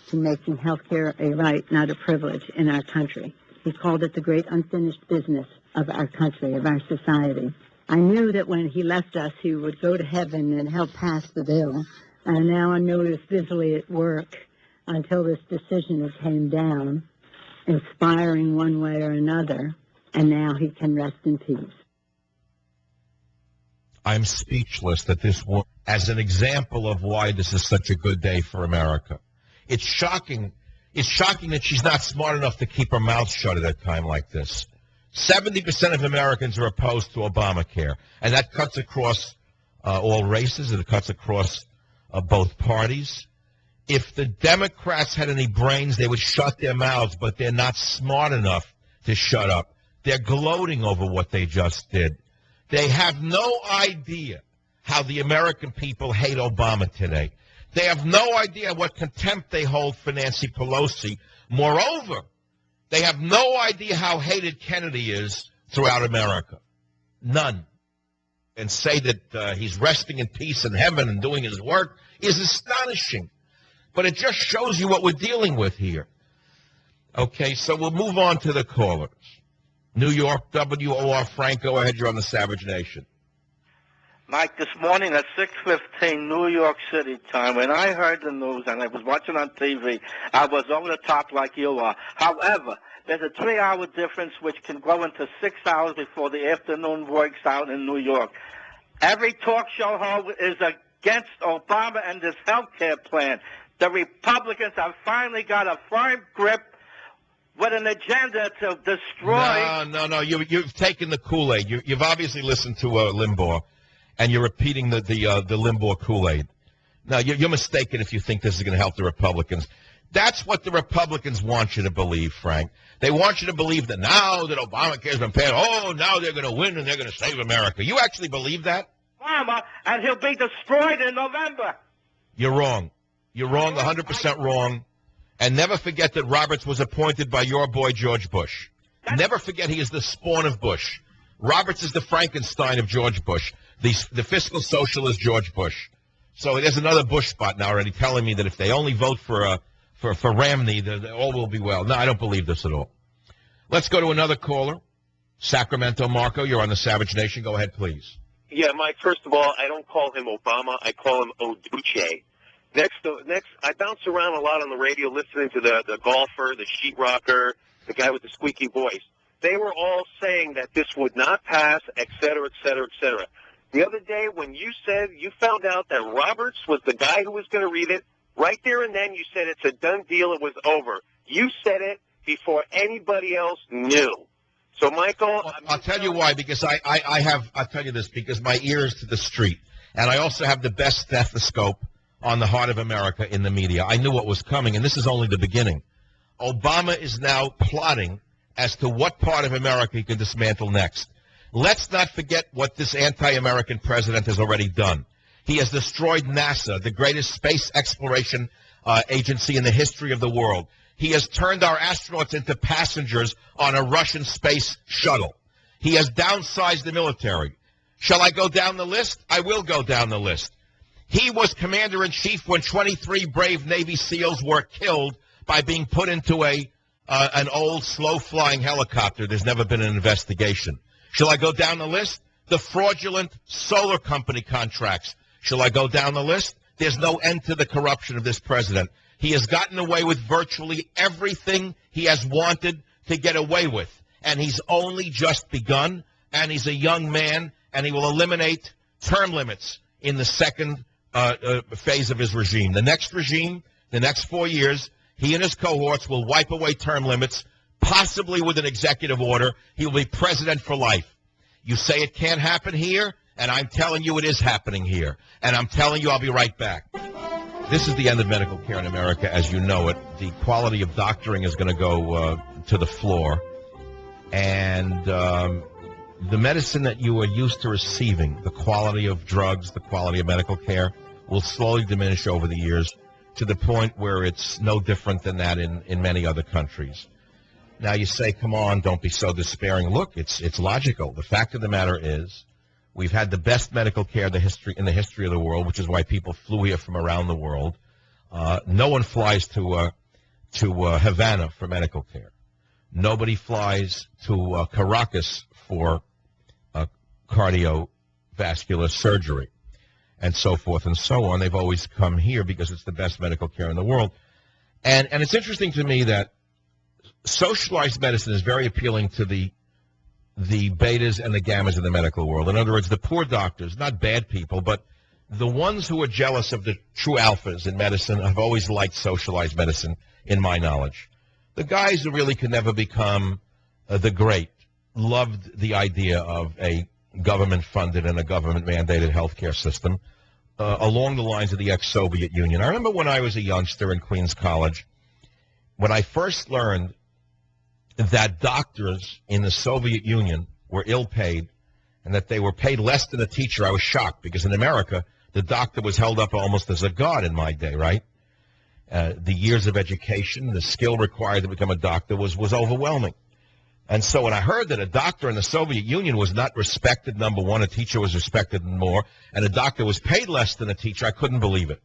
to making health care a right, not a privilege, in our country. He called it the great unfinished business of our country, of our society. I knew that when he left us, he would go to heaven and help pass the bill. And now I know he was busily at work until this decision came down, inspiring one way or another, and now he can rest in peace. I'm speechless that this woman, as an example of why this is such a good day for America. It's shocking. It's shocking that she's not smart enough to keep her mouth shut at a time like this. 70% of Americans are opposed to Obamacare, and that cuts across all races, and it cuts across both parties. If the Democrats had any brains, they would shut their mouths, but they're not smart enough to shut up. They're gloating over what they just did. They have no idea how the American people hate Obama today. They have no idea what contempt they hold for Nancy Pelosi. Moreover, they have no idea how hated Kennedy is throughout America. None. And say that he's resting in peace in heaven and doing his work is astonishing. But it just shows you what we're dealing with here. Okay, so we'll move on to the callers. New York, WOR, Frank, go ahead. You're on the Savage Nation. Mike, this morning at 6:15 New York City time, when I heard the news and I was watching on TV, I was over the top like you are. However, there's a 3-hour difference which can go into 6 hours before the afternoon works out in New York. Every talk show host is against Obama and this health care plan. The Republicans have finally got a firm grip with an agenda to destroy... No. You've taken the Kool-Aid. You've obviously listened to Limbaugh, and you're repeating the Limbaugh Kool-Aid. No, you're mistaken if you think this is going to help the Republicans. That's what the Republicans want you to believe, Frank. They want you to believe that now that Obamacare has been passed, now they're going to win and they're going to save America. You actually believe that? Obama, and he'll be destroyed in November. You're wrong. You're wrong, 100% wrong. And never forget that Roberts was appointed by your boy George Bush. Never forget he is the spawn of Bush. Roberts is the Frankenstein of George Bush. The fiscal socialist George Bush. So there's another Bush spot now already telling me that if they only vote for Romney, all will be well. No, I don't believe this at all. Let's go to another caller. Sacramento, Marco, you're on the Savage Nation. Go ahead, please. Yeah, Mike, first of all, I don't call him Obama. I call him Oduche. Next, I bounce around a lot on the radio listening to the golfer, the sheetrocker, the guy with the squeaky voice. They were all saying that this would not pass, et cetera, et cetera, et cetera. The other day when you said you found out that Roberts was the guy who was going to read it, right there and then you said it's a done deal, it was over. You said it before anybody else knew. So, Michael... I'll tell you why, because I'll tell you this, because my ear is to the street, and I also have the best stethoscope on the heart of America in the media. I knew what was coming, and this is only the beginning. Obama is now plotting as to what part of America he can dismantle next. Let's not forget what this anti-American president has already done. He has destroyed NASA, the greatest space exploration agency in the history of the world. He has turned our astronauts into passengers on a Russian space shuttle. He has downsized the military. Shall I go down the list? I will go down the list. He was commander-in-chief when 23 brave Navy SEALs were killed by being put into an old, slow-flying helicopter. There's never been an investigation. Shall I go down the list? The fraudulent solar company contracts. Shall I go down the list? There's no end to the corruption of this president. He has gotten away with virtually everything he has wanted to get away with. And he's only just begun, and he's a young man, and he will eliminate term limits in the second phase of his regime. The next regime, the next 4 years, he and his cohorts will wipe away term limits, possibly with an executive order. He will be president for life. You say it can't happen here, and I'm telling you it is happening here. And I'm telling you I'll be right back. this is the end of medical care in America as you know it. The quality of doctoring is going to go to the floor. And the medicine that you are used to receiving, the quality of drugs, the quality of medical care, will slowly diminish over the years to the point where it's no different than that in many other countries. Now you say, come on, don't be so despairing. Look, it's logical. The fact of the matter is we've had the best medical care in the history of the world, which is why people flew here from around the world. No one flies to Havana for medical care. Nobody flies to Caracas for cardiovascular surgery, and so forth and so on. They've always come here because it's the best medical care in the world. And it's interesting to me that socialized medicine is very appealing to the betas and the gammas in the medical world. In other words, the poor doctors, not bad people, but the ones who are jealous of the true alphas in medicine have always liked socialized medicine, in my knowledge. The guys who really could never become the great loved the idea of a government-funded and a government-mandated healthcare system along the lines of the ex-Soviet Union. I remember when I was a youngster in Queens College, when I first learned that doctors in the Soviet Union were ill-paid and that they were paid less than a teacher, I was shocked because in America, the doctor was held up almost as a god in my day, right? The years of education, the skill required to become a doctor was overwhelming. And so when I heard that a doctor in the Soviet Union was not respected, number one, a teacher was respected more, and a doctor was paid less than a teacher, I couldn't believe it.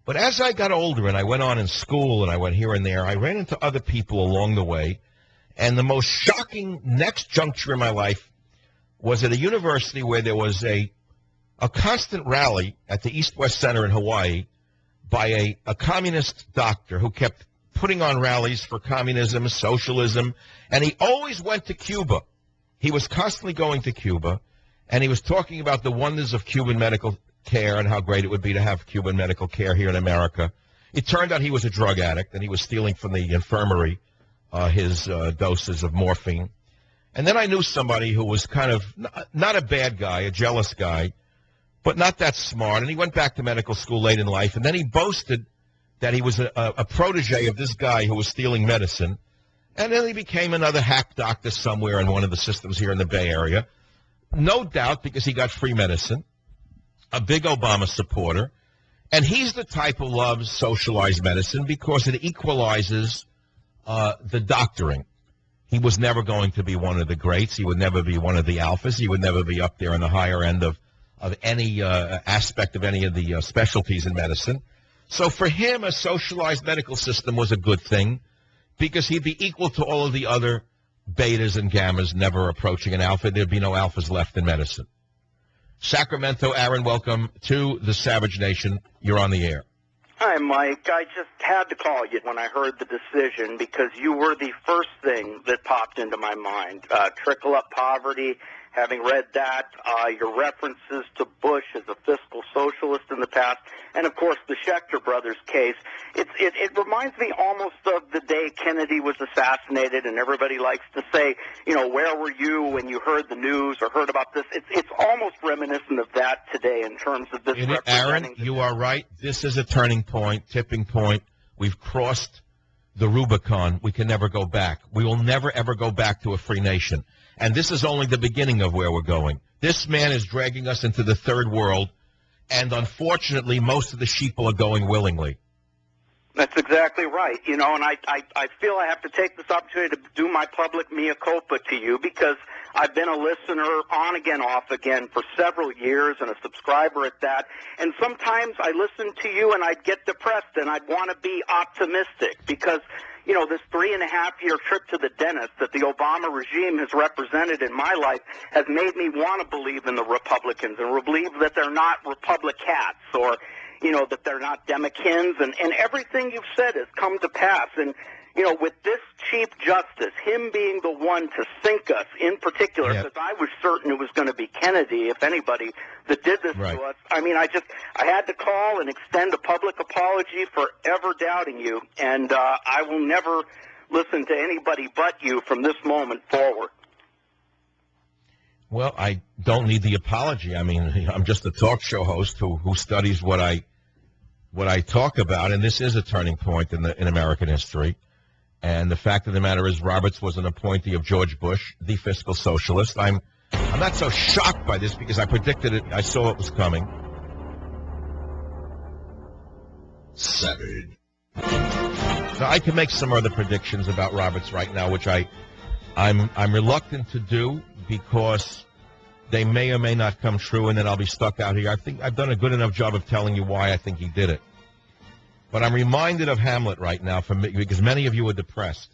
But as I got older and I went on in school and I went here and there, I ran into other people along the way. And the most shocking next juncture in my life was at a university where there was a constant rally at the East-West Center in Hawaii by a communist doctor who kept putting on rallies for communism, socialism, and he always went to Cuba. He was constantly going to Cuba, and he was talking about the wonders of Cuban medical care and how great it would be to have Cuban medical care here in America. It turned out he was a drug addict, and he was stealing from the infirmary his doses of morphine. And then I knew somebody who was kind of not a bad guy, a jealous guy, but not that smart. And he went back to medical school late in life, and then he boasted that he was a protege of this guy who was stealing medicine. And then he became another hack doctor somewhere in one of the systems here in the Bay Area. No doubt because he got free medicine, a big Obama supporter. And he's the type who loves socialized medicine because it equalizes the doctoring. He was never going to be one of the greats. He would never be one of the alphas. He would never be up there in the higher end of any aspect of any of the specialties in medicine. So for him, a socialized medical system was a good thing because he'd be equal to all of the other betas and gammas never approaching an alpha. There'd be no alphas left in medicine. Sacramento, Aaron, welcome to the Savage Nation. You're on the air. Hi, Mike. I just had to call you when I heard the decision because you were the first thing that popped into my mind. Trickle-up poverty, having read that, your references to Bush as a fiscal socialist in the past, and, of course, the Schechter brothers case. It reminds me almost of the day Kennedy was assassinated, and everybody likes to say, you know, where were you when you heard the news or heard about this? It's almost reminiscent of that today in terms of this representing... Aaron, you are right. This is a turning point, tipping point. We've crossed the Rubicon. We can never go back. We will never, ever go back to a free nation. And this is only the beginning of where we're going. This man is dragging us into the third world, and unfortunately, most of the sheeple are going willingly. That's exactly right. You know, and I feel I have to take this opportunity to do my public mea culpa to you because I've been a listener on again, off again for several years and a subscriber at that. And sometimes I listen to you and I'd get depressed and I'd want to be optimistic because, you know, this 3.5-year trip to the dentist that the Obama regime has represented in my life has made me want to believe in the Republicans and believe that they're not Republicats or, you know, that they're not Demokins, and everything you've said has come to pass. And, you know, with this Chief Justice, him being the one to sink us in particular, because I was certain it was going to be Kennedy, if anybody, that did this to us. I mean, I had to call and extend a public apology for ever doubting you, and I will never listen to anybody but you from this moment forward. Well, I don't need the apology. I mean, I'm just a talk show host who studies what I what I talk about, and this is a turning point in American history, and the fact of the matter is Roberts was an appointee of George Bush, the fiscal socialist. I'm not so shocked by this because I predicted it. I saw it was coming. Savage. Now, I can make some other predictions about Roberts right now, which I'm reluctant to do because they may or may not come true, and then I'll be stuck out here. I think I've done a good enough job of telling you why I think he did it. But I'm reminded of Hamlet right now because many of you are depressed.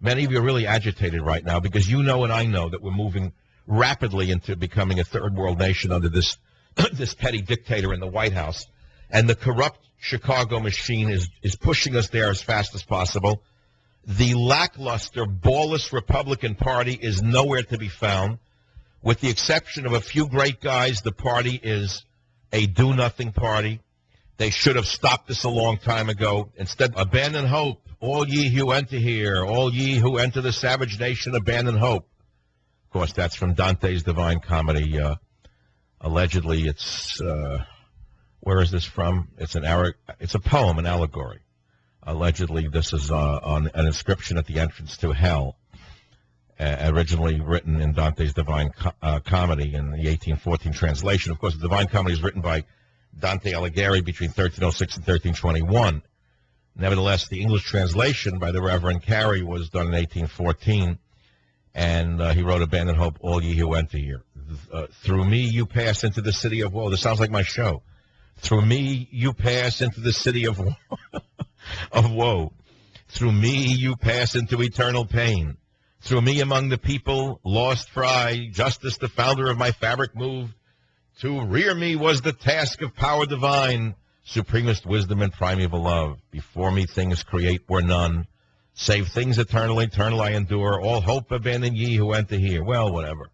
Many of you are really agitated right now because you know and I know that we're moving rapidly into becoming a third world nation under this this petty dictator in the White House. And the corrupt Chicago machine is pushing us there as fast as possible. The lackluster, ballless Republican Party is nowhere to be found. With the exception of a few great guys, the party is a do-nothing party. They should have stopped this a long time ago. Instead, abandon hope. All ye who enter here, all ye who enter the savage nation, abandon hope. Of course, that's from Dante's Divine Comedy. Allegedly, it's... where is this from? It's a poem, an allegory. Allegedly, this is on an inscription at the entrance to hell, originally written in Dante's Divine Comedy in the 1814 translation. Of course, the Divine Comedy is written by Dante Alighieri between 1306 and 1321. Nevertheless, the English translation by the Reverend Carey was done in 1814, and he wrote, "Abandon hope, all ye who enter here. Through me you pass into the city of woe." This sounds like my show. Through me you pass into the city of woe. Through me you pass into eternal pain. Through me among the people, lost for aye, justice the founder of my fabric moved. To rear me was the task of power divine, supremest wisdom and primeval love. Before me things create were none, save things eternal I endure. All hope abandon ye who enter here. Well, whatever.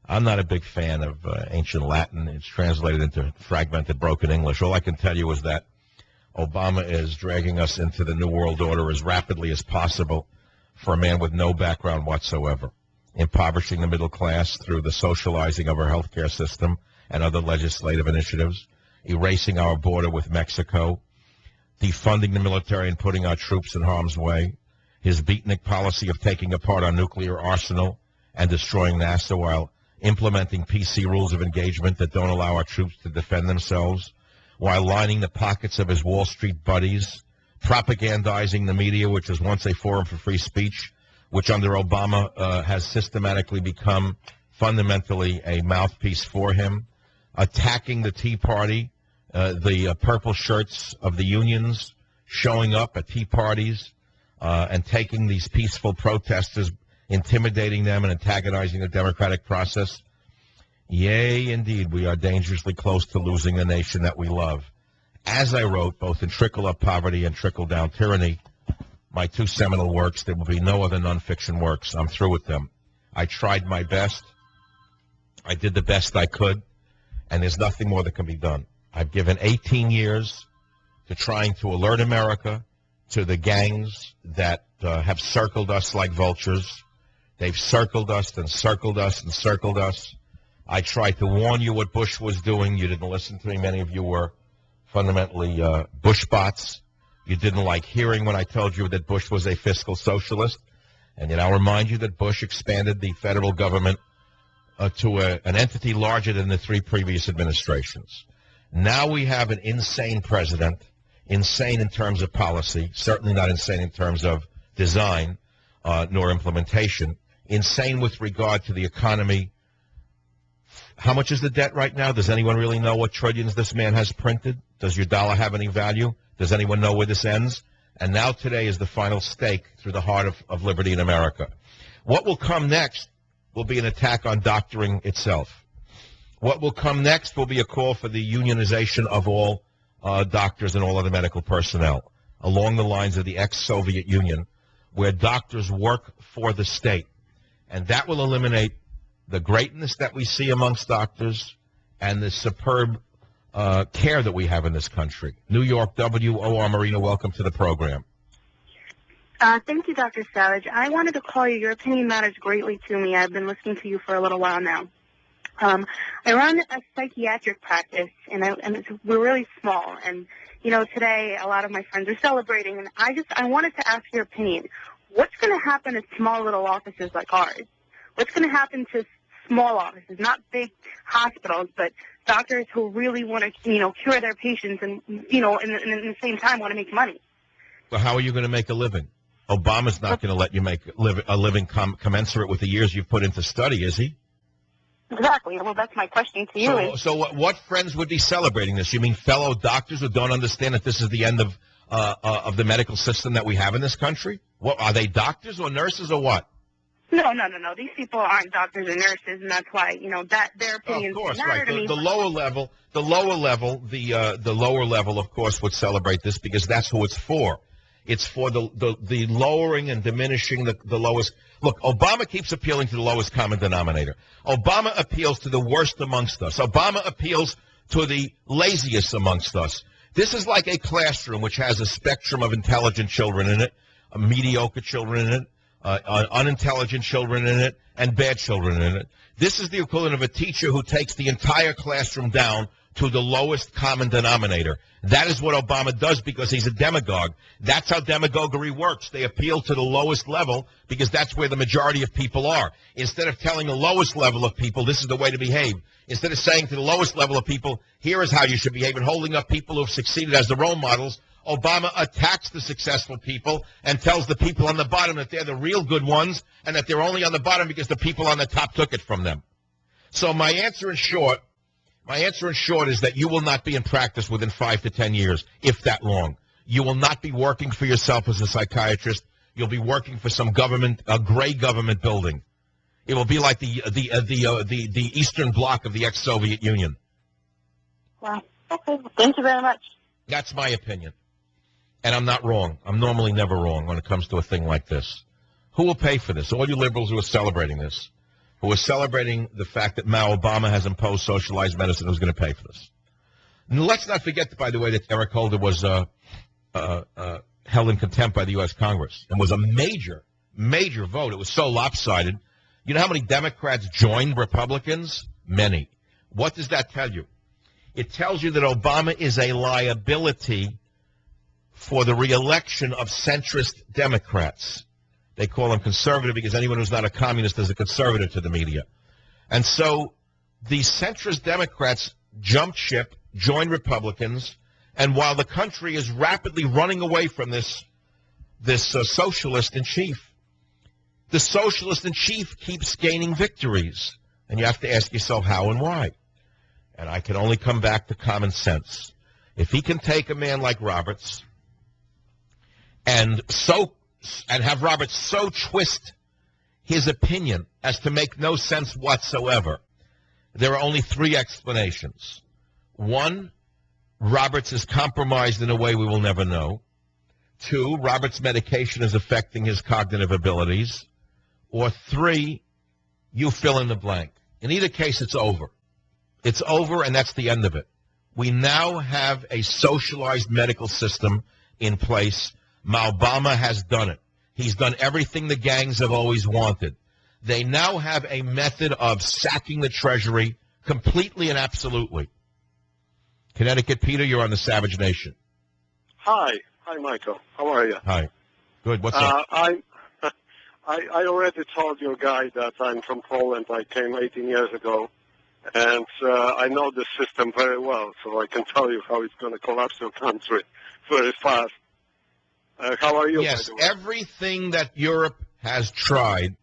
I'm not a big fan of ancient Latin. It's translated into fragmented, broken English. All I can tell you is that Obama is dragging us into the New World Order as rapidly as possible for a man with no background whatsoever, impoverishing the middle class through the socializing of our health care system and other legislative initiatives, erasing our border with Mexico, defunding the military and putting our troops in harm's way, his beatnik policy of taking apart our nuclear arsenal and destroying NASA while implementing PC rules of engagement that don't allow our troops to defend themselves, while lining the pockets of his Wall Street buddies, propagandizing the media, which was once a forum for free speech, which under Obama has systematically become fundamentally a mouthpiece for him, attacking the Tea Party, the purple shirts of the unions showing up at tea parties and taking these peaceful protesters, intimidating them and antagonizing the democratic process. Yea, indeed, we are dangerously close to losing the nation that we love. As I wrote, both in Trickle-Up Poverty and Trickle-Down Tyranny, my two seminal works, there will be no other nonfiction works. I'm through with them. I tried my best. I did the best I could, and there's nothing more that can be done. I've given 18 years to trying to alert America to the gangs that have circled us like vultures. They've circled us and circled us and circled us. I tried to warn you what Bush was doing. You didn't listen to me. Many of you were fundamentally Bush bots. You didn't like hearing when I told you that Bush was a fiscal socialist. And yet I'll remind you that Bush expanded the federal government to an entity larger than the three previous administrations. Now we have an insane president, insane in terms of policy, certainly not insane in terms of design nor implementation, insane with regard to the economy. How much is the debt right now? Does anyone really know what trillions this man has printed? Does your dollar have any value? Does anyone know where this ends? And now today is the final stake through the heart of liberty in America. What will come next will be an attack on doctoring itself. What will come next will be a call for the unionization of all doctors and all other medical personnel, along the lines of the ex-Soviet Union, where doctors work for the state. And that will eliminate the greatness that we see amongst doctors and the superb care that we have in this country. New York, W.O.R. Marina, welcome to the program. Thank you, Dr. Savage. I wanted to call you. Your opinion matters greatly to me. I've been listening to you for a little while now. I run a psychiatric practice, and we're really small. And today a lot of my friends are celebrating, and I wanted to ask your opinion. What's going to happen to small little offices like ours? What's going to happen to small offices, not big hospitals, but doctors who really want to, cure their patients and, in the same time want to make money? Well, how are you going to make a living? Obama's not going to let you make a living commensurate with the years you've put into study, is he? Exactly. Well, that's my question to you. So what friends would be celebrating this? You mean fellow doctors who don't understand that this is the end of the medical system that we have in this country? What are they, doctors or nurses or what? No. These people aren't doctors or nurses, and that's why that their opinions matter to me. The lower level, of course, would celebrate this because that's who it's for. It's for the lowering and diminishing the lowest. Look, Obama keeps appealing to the lowest common denominator. Obama appeals to the worst amongst us. Obama appeals to the laziest amongst us. This is like a classroom which has a spectrum of intelligent children in it, mediocre children in it, unintelligent children in it, and bad children in it. This is the equivalent of a teacher who takes the entire classroom down to the lowest common denominator. That is what Obama does because he's a demagogue. That's how demagoguery works. They appeal to the lowest level because that's where the majority of people are. Instead of telling the lowest level of people, this is the way to behave. Instead of saying to the lowest level of people, here is how you should behave, and holding up people who have succeeded as the role models, Obama attacks the successful people and tells the people on the bottom that they're the real good ones and that they're only on the bottom because the people on the top took it from them. So my answer in short is that you will not be in practice within 5 to 10 years, if that long. You will not be working for yourself as a psychiatrist. You'll be working for some government, a gray government building. It will be like the Eastern Bloc of the ex-Soviet Union. Wow. Okay. Thank you very much. That's my opinion. And I'm not wrong. I'm normally never wrong when it comes to a thing like this. Who will pay for this? All you liberals who are celebrating this, who are celebrating the fact that now Obama has imposed socialized medicine, who's going to pay for this? And let's not forget, by the way, that Eric Holder was held in contempt by the U.S. Congress and was a major, major vote. It was so lopsided. You know how many Democrats joined Republicans? Many. What does that tell you? It tells you that Obama is a liability for the reelection of centrist Democrats. They call them conservative because anyone who's not a communist is a conservative to the media. And so the centrist Democrats jumped ship, joined Republicans, and while the country is rapidly running away from this socialist in chief, the socialist in chief keeps gaining victories. And you have to ask yourself how and why. And I can only come back to common sense. If he can take a man like Roberts and have Roberts so twist his opinion as to make no sense whatsoever, there are only 3 explanations. 1, Roberts is compromised in a way we will never know. 2, Roberts' medication is affecting his cognitive abilities. Or 3, you fill in the blank. In either case, it's over. It's over, and that's the end of it. We now have a socialized medical system in place. Obama has done it. He's done everything the gangs have always wanted. They now have a method of sacking the Treasury completely and absolutely. Connecticut, Peter, you're on the Savage Nation. Hi, Michael. How are you? Hi. Good. What's up? I already told your guy that I'm from Poland. I came 18 years ago, and I know the system very well, so I can tell you how it's going to collapse your country very fast. How are you? Yes, everything that Europe has tried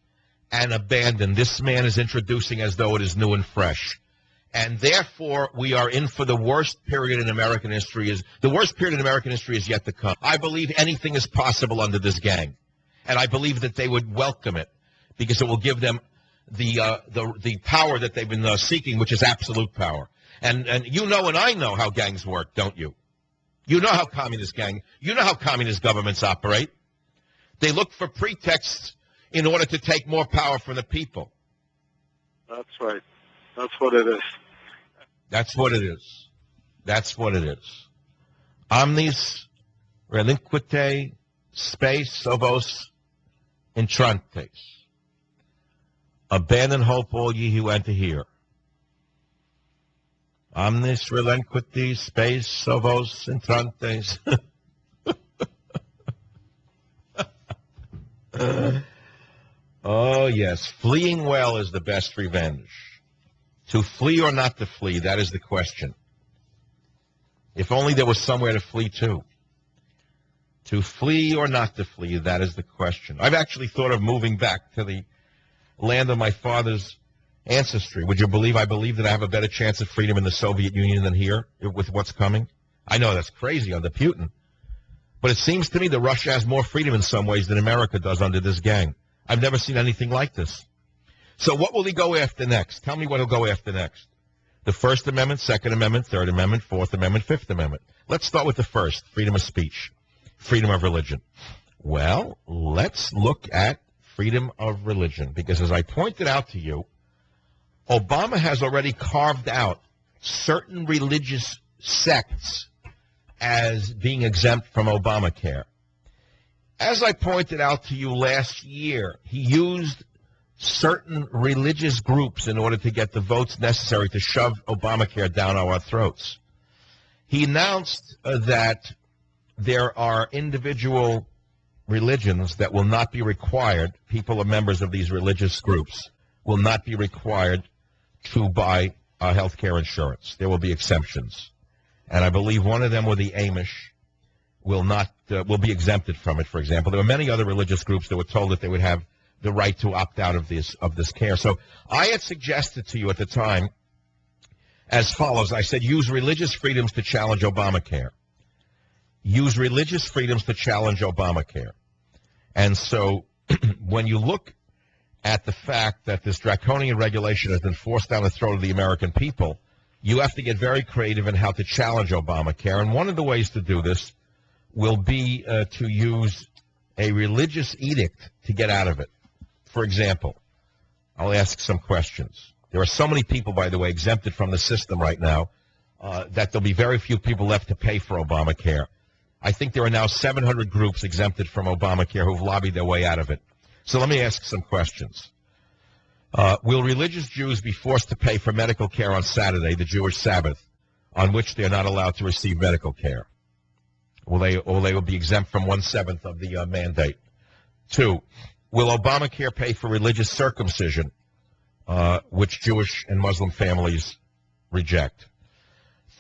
and abandoned, this man is introducing as though it is new and fresh. And therefore, we are in for the worst period in American history. The worst period in American history is yet to come. I believe anything is possible under this gang. And I believe that they would welcome it because it will give them the power that they've been seeking, which is absolute power. And you know and I know how gangs work, don't you? You know how communist governments operate. They look for pretexts in order to take more power from the people. That's right. That's what it is. That's what it is. That's what it is. Omnis relinquite spes ovos entrantes. Abandon hope, all ye who enter here. Omnis relinquitis space ovos entrantes. Oh, yes. Fleeing well is the best revenge. To flee or not to flee, that is the question. If only there was somewhere to flee to. To flee or not to flee, that is the question. I've actually thought of moving back to the land of my father's ancestry. Would you believe I believe that I have a better chance of freedom in the Soviet Union than here with what's coming? I know that's crazy under Putin. But it seems to me that Russia has more freedom in some ways than America does under this gang. I've never seen anything like this. So what will he go after next? Tell me what he'll go after next. The First Amendment, Second Amendment, Third Amendment, Fourth Amendment, Fifth Amendment. Let's start with the first, freedom of speech, freedom of religion. Well, let's look at freedom of religion, because as I pointed out to you, Obama has already carved out certain religious sects as being exempt from Obamacare. As I pointed out to you last year, he used certain religious groups in order to get the votes necessary to shove Obamacare down our throats. He announced that there are individual religions that will not be required, people or members of these religious groups will not be required to buy health care insurance. There will be exemptions. And I believe one of them, with the Amish, will be exempted from it, for example. There were many other religious groups that were told that they would have the right to opt out of this care. So I had suggested to you at the time as follows. I said, use religious freedoms to challenge Obamacare. Use religious freedoms to challenge Obamacare. And so when you look at the fact that this draconian regulation has been forced down the throat of the American people, you have to get very creative in how to challenge Obamacare. And one of the ways to do this will be to use a religious edict to get out of it. For example, I'll ask some questions. There are so many people, by the way, exempted from the system right now that there'll be very few people left to pay for Obamacare. I think there are now 700 groups exempted from Obamacare who've lobbied their way out of it. So let me ask some questions. Will religious Jews be forced to pay for medical care on Saturday, the Jewish Sabbath, on which they are not allowed to receive medical care? Or they will be exempt from 1/7 of the mandate? 2, will Obamacare pay for religious circumcision, which Jewish and Muslim families reject?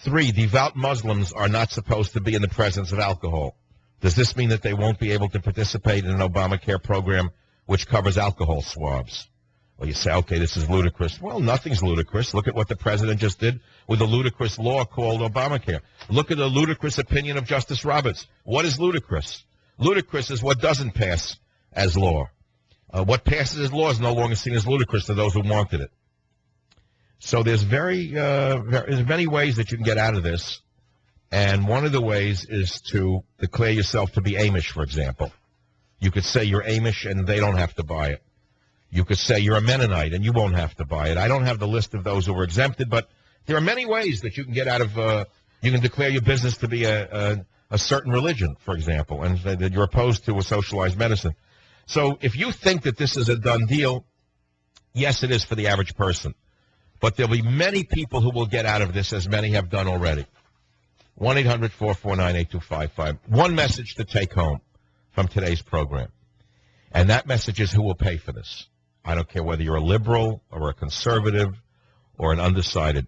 3, devout Muslims are not supposed to be in the presence of alcohol. Does this mean that they won't be able to participate in an Obamacare program which covers alcohol swabs? Well, you say, okay, this is ludicrous. Well, nothing's ludicrous. Look at what the president just did with a ludicrous law called Obamacare. Look at the ludicrous opinion of Justice Roberts. What is ludicrous? Ludicrous is what doesn't pass as law. What passes as law is no longer seen as ludicrous to those who wanted it. So there's many ways that you can get out of this, and one of the ways is to declare yourself to be Amish, for example. You could say you're Amish and they don't have to buy it. You could say you're a Mennonite and you won't have to buy it. I don't have the list of those who were exempted, but there are many ways that you can get out of, you can declare your business to be a certain religion, for example, and that you're opposed to a socialized medicine. So if you think that this is a done deal, yes, it is for the average person. But there'll be many people who will get out of this, as many have done already. 1-800-449-8255. One message to take home from today's program, and that message is who will pay for this. I don't care whether you're a liberal or a conservative or an undecided.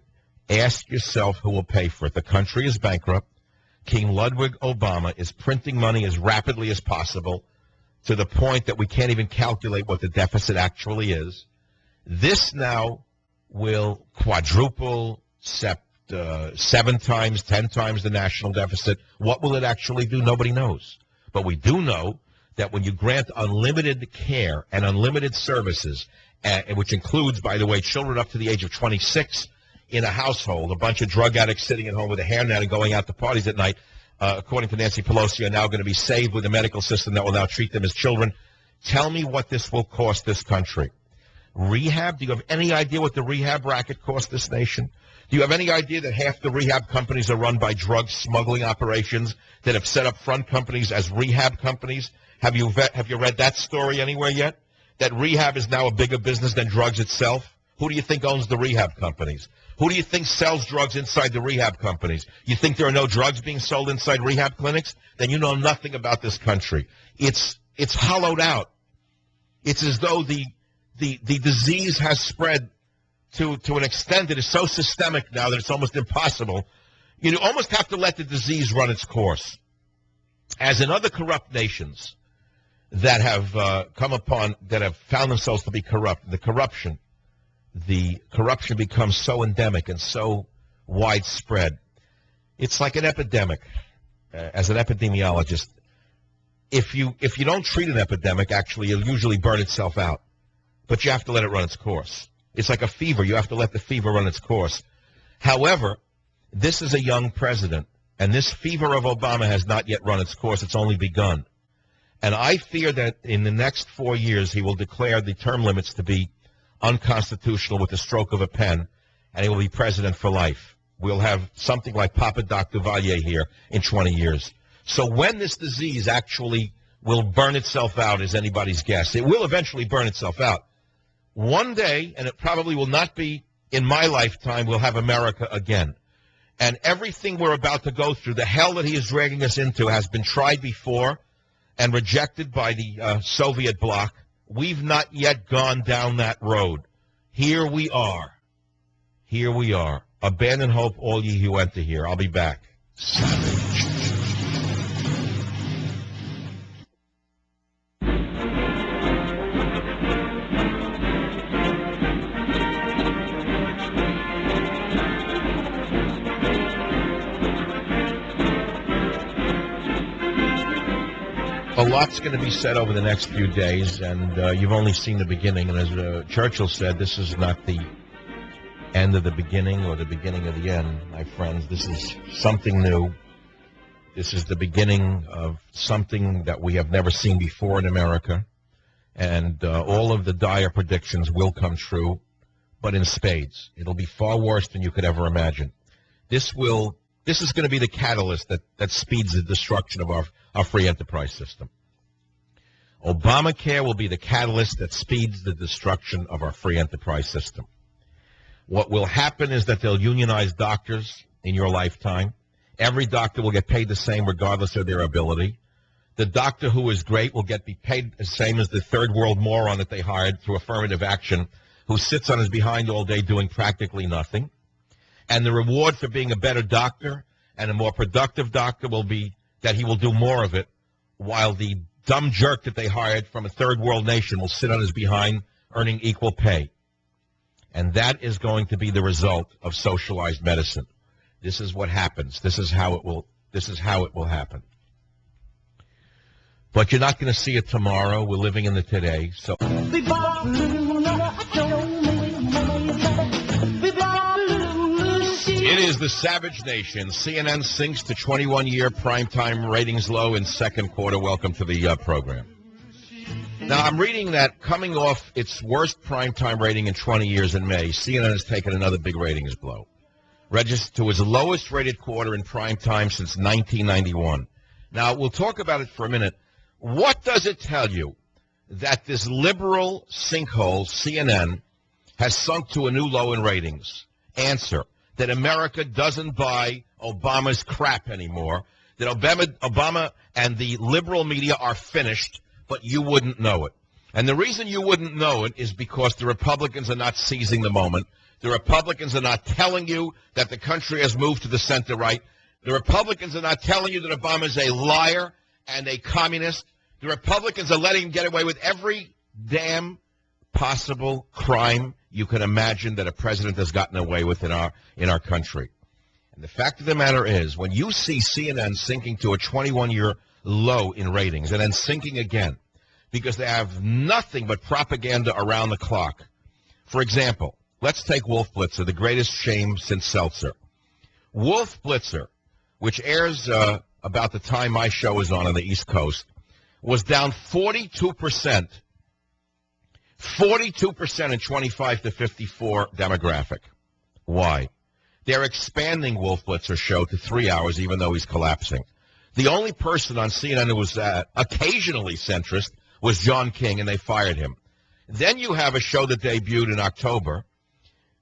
Ask yourself who will pay for it. The country is bankrupt. King Ludwig Obama is printing money as rapidly as possible to the point that we can't even calculate what the deficit actually is. This now will quadruple, 7 times, 10 times the national deficit. What will it actually do? Nobody knows. But we do know that when you grant unlimited care and unlimited services, which includes, by the way, children up to the age of 26 in a household, a bunch of drug addicts sitting at home with a hairnet and going out to parties at night, according to Nancy Pelosi, are now going to be saved with a medical system that will now treat them as children. Tell me what this will cost this country. Rehab? Do you have any idea what the rehab racket cost this nation? Do you have any idea that half the rehab companies are run by drug smuggling operations that have set up front companies as rehab companies? Have you read that story anywhere yet? That rehab is now a bigger business than drugs itself? Who do you think owns the rehab companies? Who do you think sells drugs inside the rehab companies? You think there are no drugs being sold inside rehab clinics? Then you know nothing about this country. It's hollowed out. It's as though the disease has spread to an extent that is so systemic now that it's almost impossible. You almost have to let the disease run its course. As in other corrupt nations that have that have found themselves to be corrupt, the corruption becomes so endemic and so widespread. It's like an epidemic. As an epidemiologist, if you don't treat an epidemic, actually, it'll usually burn itself out. But you have to let it run its course. It's like a fever. You have to let the fever run its course. However, this is a young president, and this fever of Obama has not yet run its course. It's only begun. And I fear that in the next 4 years, he will declare the term limits to be unconstitutional with the stroke of a pen, and he will be president for life. We'll have something like Papa Doc Duvalier here in 20 years. So when this disease actually will burn itself out is anybody's guess. It will eventually burn itself out. One day, and it probably will not be in my lifetime, we'll have America again. And everything we're about to go through, the hell that he is dragging us into, has been tried before and rejected by the Soviet bloc. We've not yet gone down that road. Here we are. Here we are. Abandon hope, all ye who enter here. I'll be back. Savage. A lot's going to be said over the next few days, and you've only seen the beginning. And as Churchill said, this is not the end of the beginning or the beginning of the end, my friends. This is something new. This is the beginning of something that we have never seen before in America. And all of the dire predictions will come true, but in spades. It'll be far worse than you could ever imagine. This is going to be the catalyst that speeds the destruction of our free enterprise system. Obamacare will be the catalyst that speeds the destruction of our free enterprise system. What will happen is that they'll unionize doctors in your lifetime. Every doctor will get paid the same regardless of their ability. The doctor who is great will be paid the same as the third world moron that they hired through affirmative action, who sits on his behind all day doing practically nothing. And the reward for being a better doctor and a more productive doctor will be that he will do more of it, while the dumb jerk that they hired from a third world nation will sit on his behind earning equal pay. And that is going to be the result of socialized medicine. This is what happens. This is how it will happen. But you're not going to see it tomorrow. We're living in the today. So it is the Savage Nation. CNN sinks to 21-year primetime ratings low in second quarter. Welcome to the program. Now, I'm reading that coming off its worst primetime rating in 20 years in May, CNN has taken another big ratings blow, registered to its lowest rated quarter in primetime since 1991. Now, we'll talk about it for a minute. What does it tell you that this liberal sinkhole, CNN, has sunk to a new low in ratings? Answer: that America doesn't buy Obama's crap anymore, that Obama and the liberal media are finished, but you wouldn't know it. And the reason you wouldn't know it is because the Republicans are not seizing the moment. The Republicans are not telling you that the country has moved to the center right. The Republicans are not telling you that Obama is a liar and a communist. The Republicans are letting him get away with every damn possible crime you can imagine that a president has gotten away with in our country. And the fact of the matter is, when you see CNN sinking to a 21-year low in ratings and then sinking again because they have nothing but propaganda around the clock. For example, let's take Wolf Blitzer, the greatest shame since Seltzer. Wolf Blitzer, which airs about the time my show is on the East Coast, was down 42%. 42% in 25 to 54 demographic. Why? They're expanding Wolf Blitzer's show to 3 hours, even though he's collapsing. The only person on CNN who was occasionally centrist was John King, and they fired him. Then you have a show that debuted in October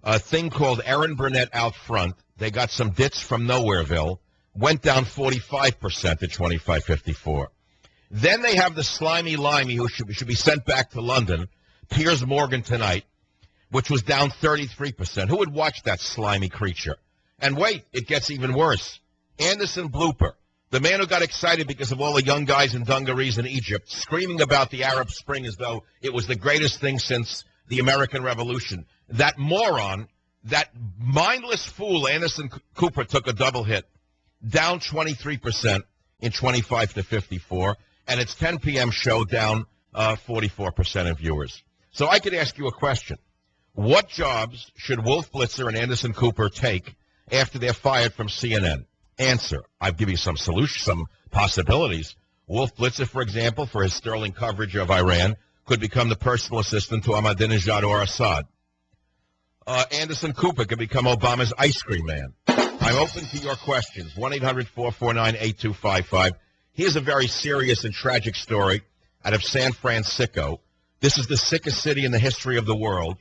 a thing called Erin Burnett out front. They got some dits from Nowhereville, went down 45% to 25.54. Then they have the slimy limey who should be sent back to London, Piers Morgan tonight, which was down 33%. Who would watch that slimy creature? And wait, it gets even worse. Anderson Blooper, the man who got excited because of all the young guys in dungarees in Egypt, screaming about the Arab Spring as though it was the greatest thing since the American Revolution. That moron, that mindless fool, Anderson Cooper, took a double hit, down 23% in 25 to 54, and its 10 p.m. show down 44% in viewers. So I could ask you a question. What jobs should Wolf Blitzer and Anderson Cooper take after they're fired from CNN? Answer. I'll give you some solutions, some possibilities. Wolf Blitzer, for example, for his sterling coverage of Iran, could become the personal assistant to Ahmadinejad or Assad. Anderson Cooper could become Obama's ice cream man. I'm open to your questions. 1-800-449-8255. Here's a very serious and tragic story out of San Francisco. This is the sickest city in the history of the world.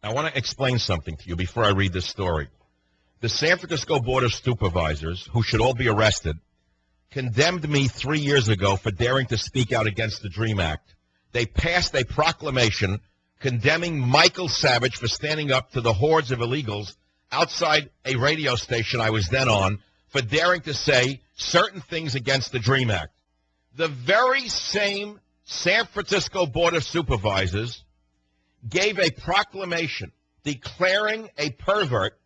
I want to explain something to you before I read this story. The San Francisco Board of Supervisors, who should all be arrested, condemned me 3 years ago for daring to speak out against the DREAM Act. They passed a proclamation condemning Michael Savage for standing up to the hordes of illegals outside a radio station I was then on for daring to say certain things against the DREAM Act. The very same San Francisco Board of Supervisors gave a proclamation declaring a pervert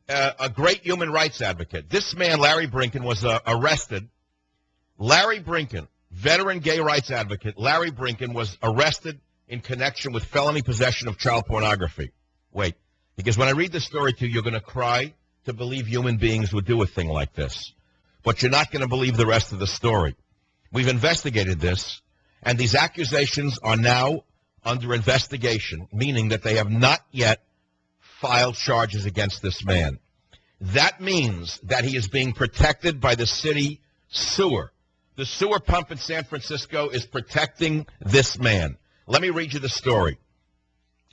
a great human rights advocate. This man, Larry Brinken, was arrested. Larry Brinken, veteran gay rights advocate, Larry Brinken was arrested in connection with felony possession of child pornography. Wait, because when I read this story to you, you're going to cry to believe human beings would do a thing like this. But you're not going to believe the rest of the story. We've investigated this, and these accusations are now under investigation, meaning that they have not yet filed charges against this man. That means that he is being protected by the city sewer. The sewer pump in San Francisco is protecting this man. Let me read you the story.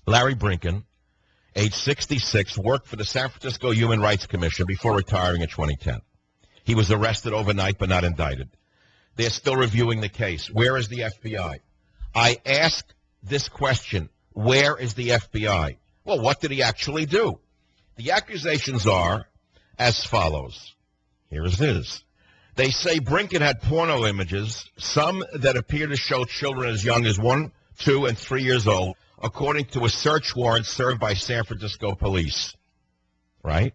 Larry Brinken, age 66, worked for the San Francisco Human Rights Commission before retiring in 2010. He was arrested overnight but not indicted. They're still reviewing the case. Where is the FBI? I asked this question, where is the FBI? Well, what did he actually do? The accusations are as follows. Here it is. They say Brinken had porno images, some that appear to show children as young as 1, 2, and 3 years old, according to a search warrant served by San Francisco police. Right?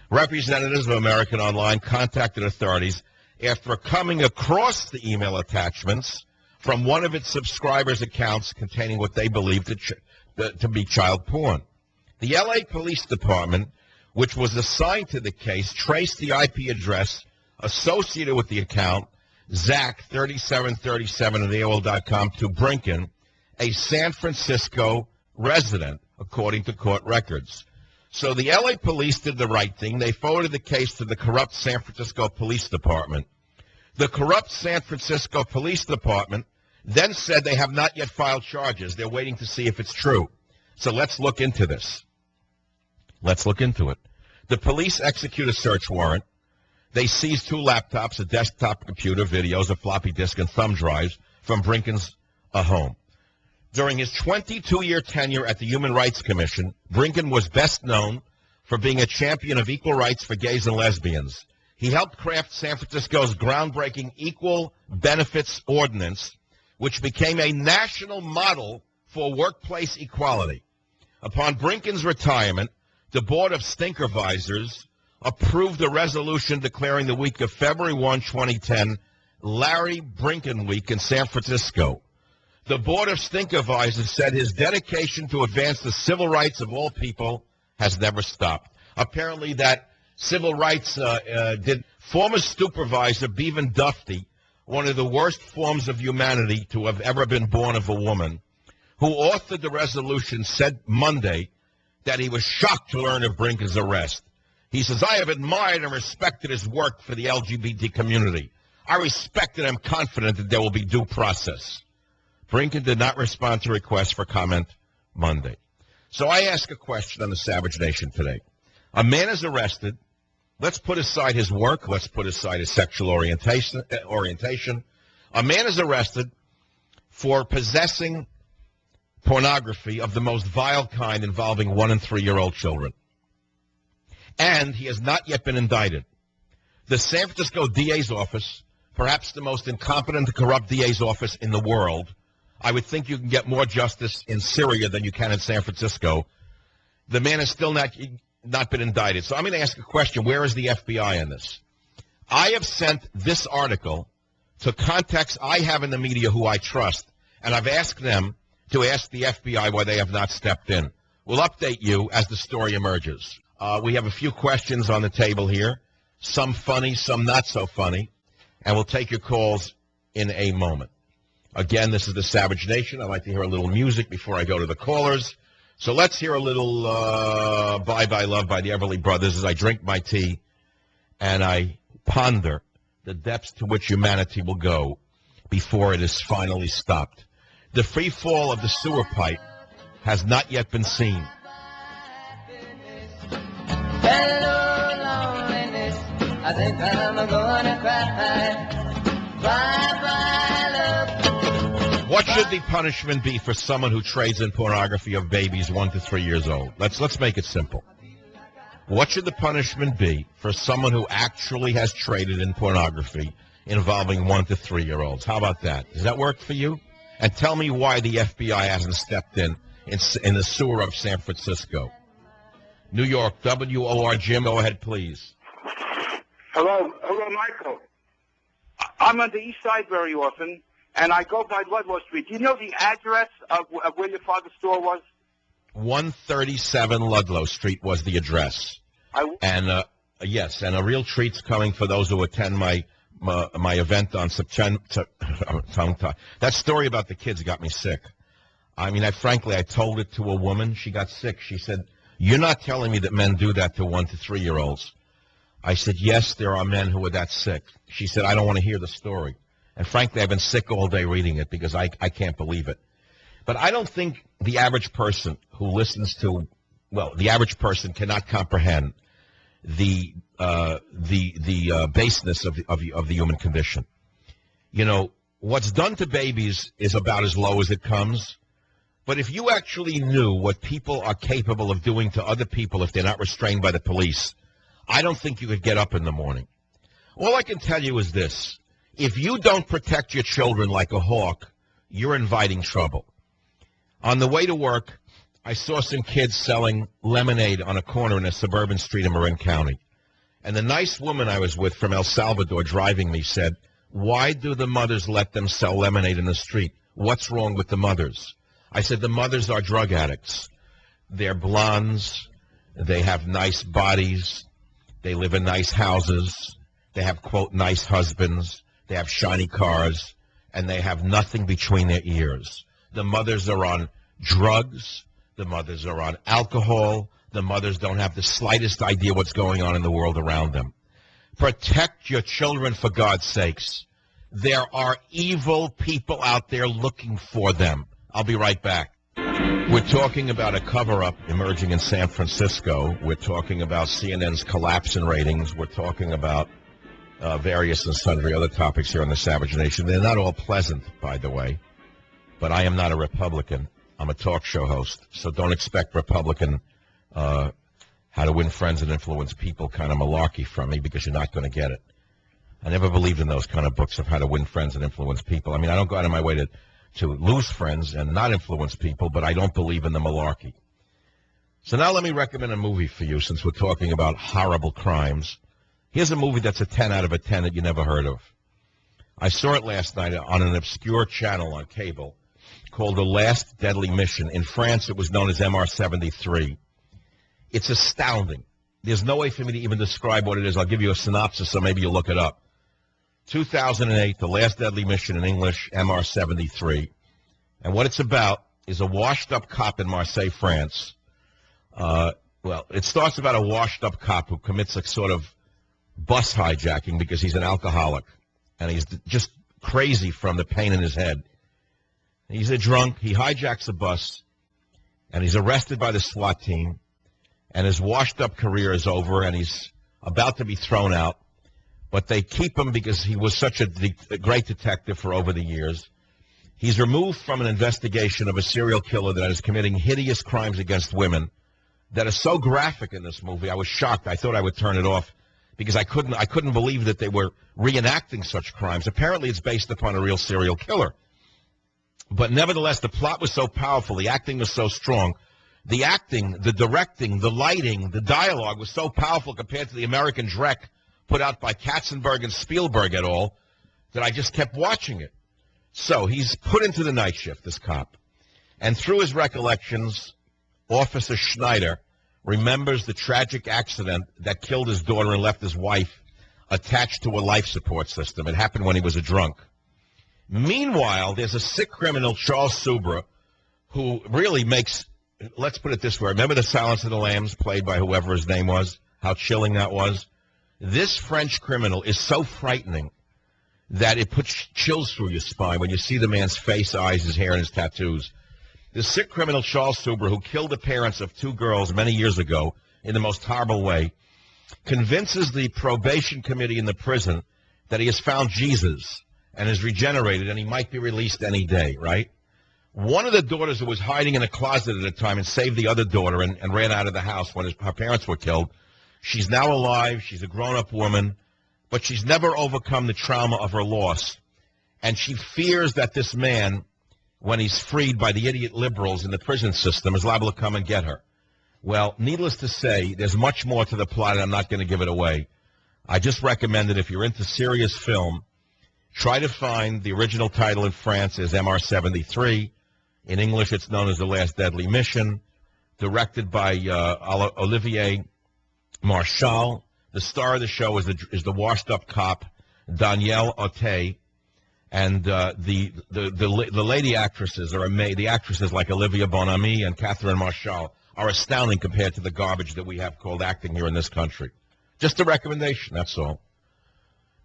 Representatives of American Online contacted authorities after coming across the email attachments from one of its subscribers' accounts containing what they believed to be child porn. The L.A. Police Department, which was assigned to the case, traced the IP address associated with the account, Zach3737 at AOL.com, to Brinken, a San Francisco resident, according to court records. So the L.A. police did the right thing. They forwarded the case to the corrupt San Francisco Police Department. The corrupt San Francisco Police Department then said they have not yet filed charges. They're waiting to see if it's true. So let's look into this. Let's look into it. The police execute a search warrant. They seize 2 laptops, a desktop computer, videos, a floppy disk, and thumb drives from Brinken's home. During his 22-year tenure at the Human Rights Commission, Brinken was best known for being a champion of equal rights for gays and lesbians. He helped craft San Francisco's groundbreaking Equal Benefits Ordinance, which became a national model for workplace equality. Upon Brinken's retirement, the Board of Stinkervisors approved a resolution declaring the week of February 1, 2010, Larry Brinken Week in San Francisco. The Board of Stinkervisors said his dedication to advance the civil rights of all people has never stopped. Apparently that civil rights did. Former supervisor Bevan Dufty, one of the worst forms of humanity to have ever been born of a woman, who authored the resolution, said Monday that he was shocked to learn of Brinken's arrest. He says, I have admired and respected his work for the LGBT community. I respect and am confident that there will be due process. Brinken did not respond to requests for comment Monday. So I ask a question on the Savage Nation today. A man is arrested. Let's put aside his work. Let's put aside his sexual orientation. A man is arrested for possessing pornography of the most vile kind involving 1- and 3-year-old children. And he has not yet been indicted. The San Francisco DA's office, perhaps the most incompetent and corrupt DA's office in the world, I would think you can get more justice in Syria than you can in San Francisco. The man has still not been indicted. So I'm going to ask a question. Where is the FBI in this? I have sent this article to contacts I have in the media who I trust, and I've asked them to ask the FBI why they have not stepped in. We'll update you as the story emerges. We have a few questions on the table here, some funny, some not so funny, and we'll take your calls in a moment. Again, this is the Savage Nation. I'd like to hear a little music before I go to the callers. So let's hear a little Bye Bye Love by the Everly Brothers as I drink my tea and I ponder the depths to which humanity will go before it is finally stopped. The free fall of the sewer pipe has not yet been seen. Hello, loneliness, I think I'm gonna cry. Bye-bye, love. What should the punishment be for someone who trades in pornography of babies 1 to 3 years old? Let's make it simple. What should the punishment be for someone who actually has traded in pornography involving 1 to 3-year-olds? How about that? Does that work for you? And tell me why the FBI hasn't stepped in the sewer of San Francisco. New York, WOR Jim, go ahead, please. Hello, Michael. I'm on the east side very often, and I go by Ludlow Street. Do you know the address of where your father's store was? 137 Ludlow Street was the address. Yes, and a real treat's coming for those who attend my event on September. That story about the kids got me sick. I mean, frankly, I told it to a woman. She got sick. She said, "You're not telling me that men do that to 1 to 3-year-olds." I said, "Yes, there are men who are that sick." She said, "I don't want to hear the story." And frankly, I've been sick all day reading it because I can't believe it. But I don't think the average person who listens to, the average person cannot comprehend the baseness of the human condition. You know, what's done to babies is about as low as it comes. But if you actually knew what people are capable of doing to other people if they're not restrained by the police, I don't think you could get up in the morning. All I can tell you is this. If you don't protect your children like a hawk, you're inviting trouble. On the way to work, I saw some kids selling lemonade on a corner in a suburban street in Marin County. And the nice woman I was with from El Salvador driving me said, "Why do the mothers let them sell lemonade in the street? What's wrong with the mothers?" I said, "The mothers are drug addicts. They're blondes. They have nice bodies. They live in nice houses. They have, quote, nice husbands. They have shiny cars. And they have nothing between their ears. The mothers are on drugs. The mothers are on alcohol. The mothers don't have the slightest idea what's going on in the world around them. Protect your children, for God's sakes. There are evil people out there looking for them." I'll be right back. We're talking about a cover-up emerging in San Francisco. We're talking about CNN's collapse in ratings. We're talking about various and sundry other topics here on the Savage Nation. They're not all pleasant, by the way, but I am not a Republican. I'm a talk show host, so don't expect Republican how to win friends and influence people kind of malarkey from me, because you're not going to get it. I never believed in those kind of books of how to win friends and influence people. I mean, I don't go out of my way to lose friends and not influence people, but I don't believe in the malarkey. So now let me recommend a movie for you, since we're talking about horrible crimes. Here's a movie that's a 10 out of 10 that you never heard of. I saw it last night on an obscure channel on cable called The Last Deadly Mission. In France, it was known as MR73. It's astounding. There's no way for me to even describe what it is. I'll give you a synopsis, so maybe you'll look it up. 2008, The Last Deadly Mission in English, MR73. And what it's about is a washed-up cop in Marseille, France. It starts about a washed-up cop who commits a sort of bus hijacking because he's an alcoholic. And he's just crazy from the pain in his head. He's a drunk. He hijacks a bus. and he's arrested by the SWAT team, and his washed-up career is over, and he's about to be thrown out. But they keep him because he was such a great detective for over the years. He's removed from an investigation of a serial killer that is committing hideous crimes against women that are so graphic in this movie. I was shocked. I thought I would turn it off because I couldn't believe that they were reenacting such crimes. Apparently, it's based upon a real serial killer. But nevertheless, the plot was so powerful. The acting was so strong. The acting, the directing, the lighting, the dialogue was so powerful compared to the American Dreck put out by Katzenberg and Spielberg et al. That I just kept watching it. So he's put into the night shift, this cop. And through his recollections, Officer Schneider remembers the tragic accident that killed his daughter and left his wife attached to a life support system. It happened when he was a drunk. Meanwhile, there's a sick criminal, Charles Subra, who really makes, let's put it this way. Remember the Silence of the Lambs played by whoever his name was? How chilling that was? This French criminal is so frightening that it puts chills through your spine when you see the man's face, eyes, his hair, and his tattoos. The sick criminal, Charles Subra, who killed the parents of 2 girls many years ago in the most horrible way, convinces the probation committee in the prison that he has found Jesus and is regenerated and he might be released any day, right? One of the daughters who was hiding in a closet at the time and saved the other daughter and ran out of the house when her parents were killed, she's now alive. She's a grown-up woman, but she's never overcome the trauma of her loss. And she fears that this man, when he's freed by the idiot liberals in the prison system, is liable to come and get her. Well, needless to say, there's much more to the plot, and I'm not going to give it away. I just recommend that if you're into serious film, try to find the original title in France is MR73. In English, it's known as The Last Deadly Mission, directed by Olivier Marchal. The star of the show is the washed-up cop, Danielle Auteuil. And the lady actresses are amazing. The actresses like Olivia Bonamy and Catherine Marchal are astounding compared to the garbage that we have called acting here in this country. Just a recommendation, that's all.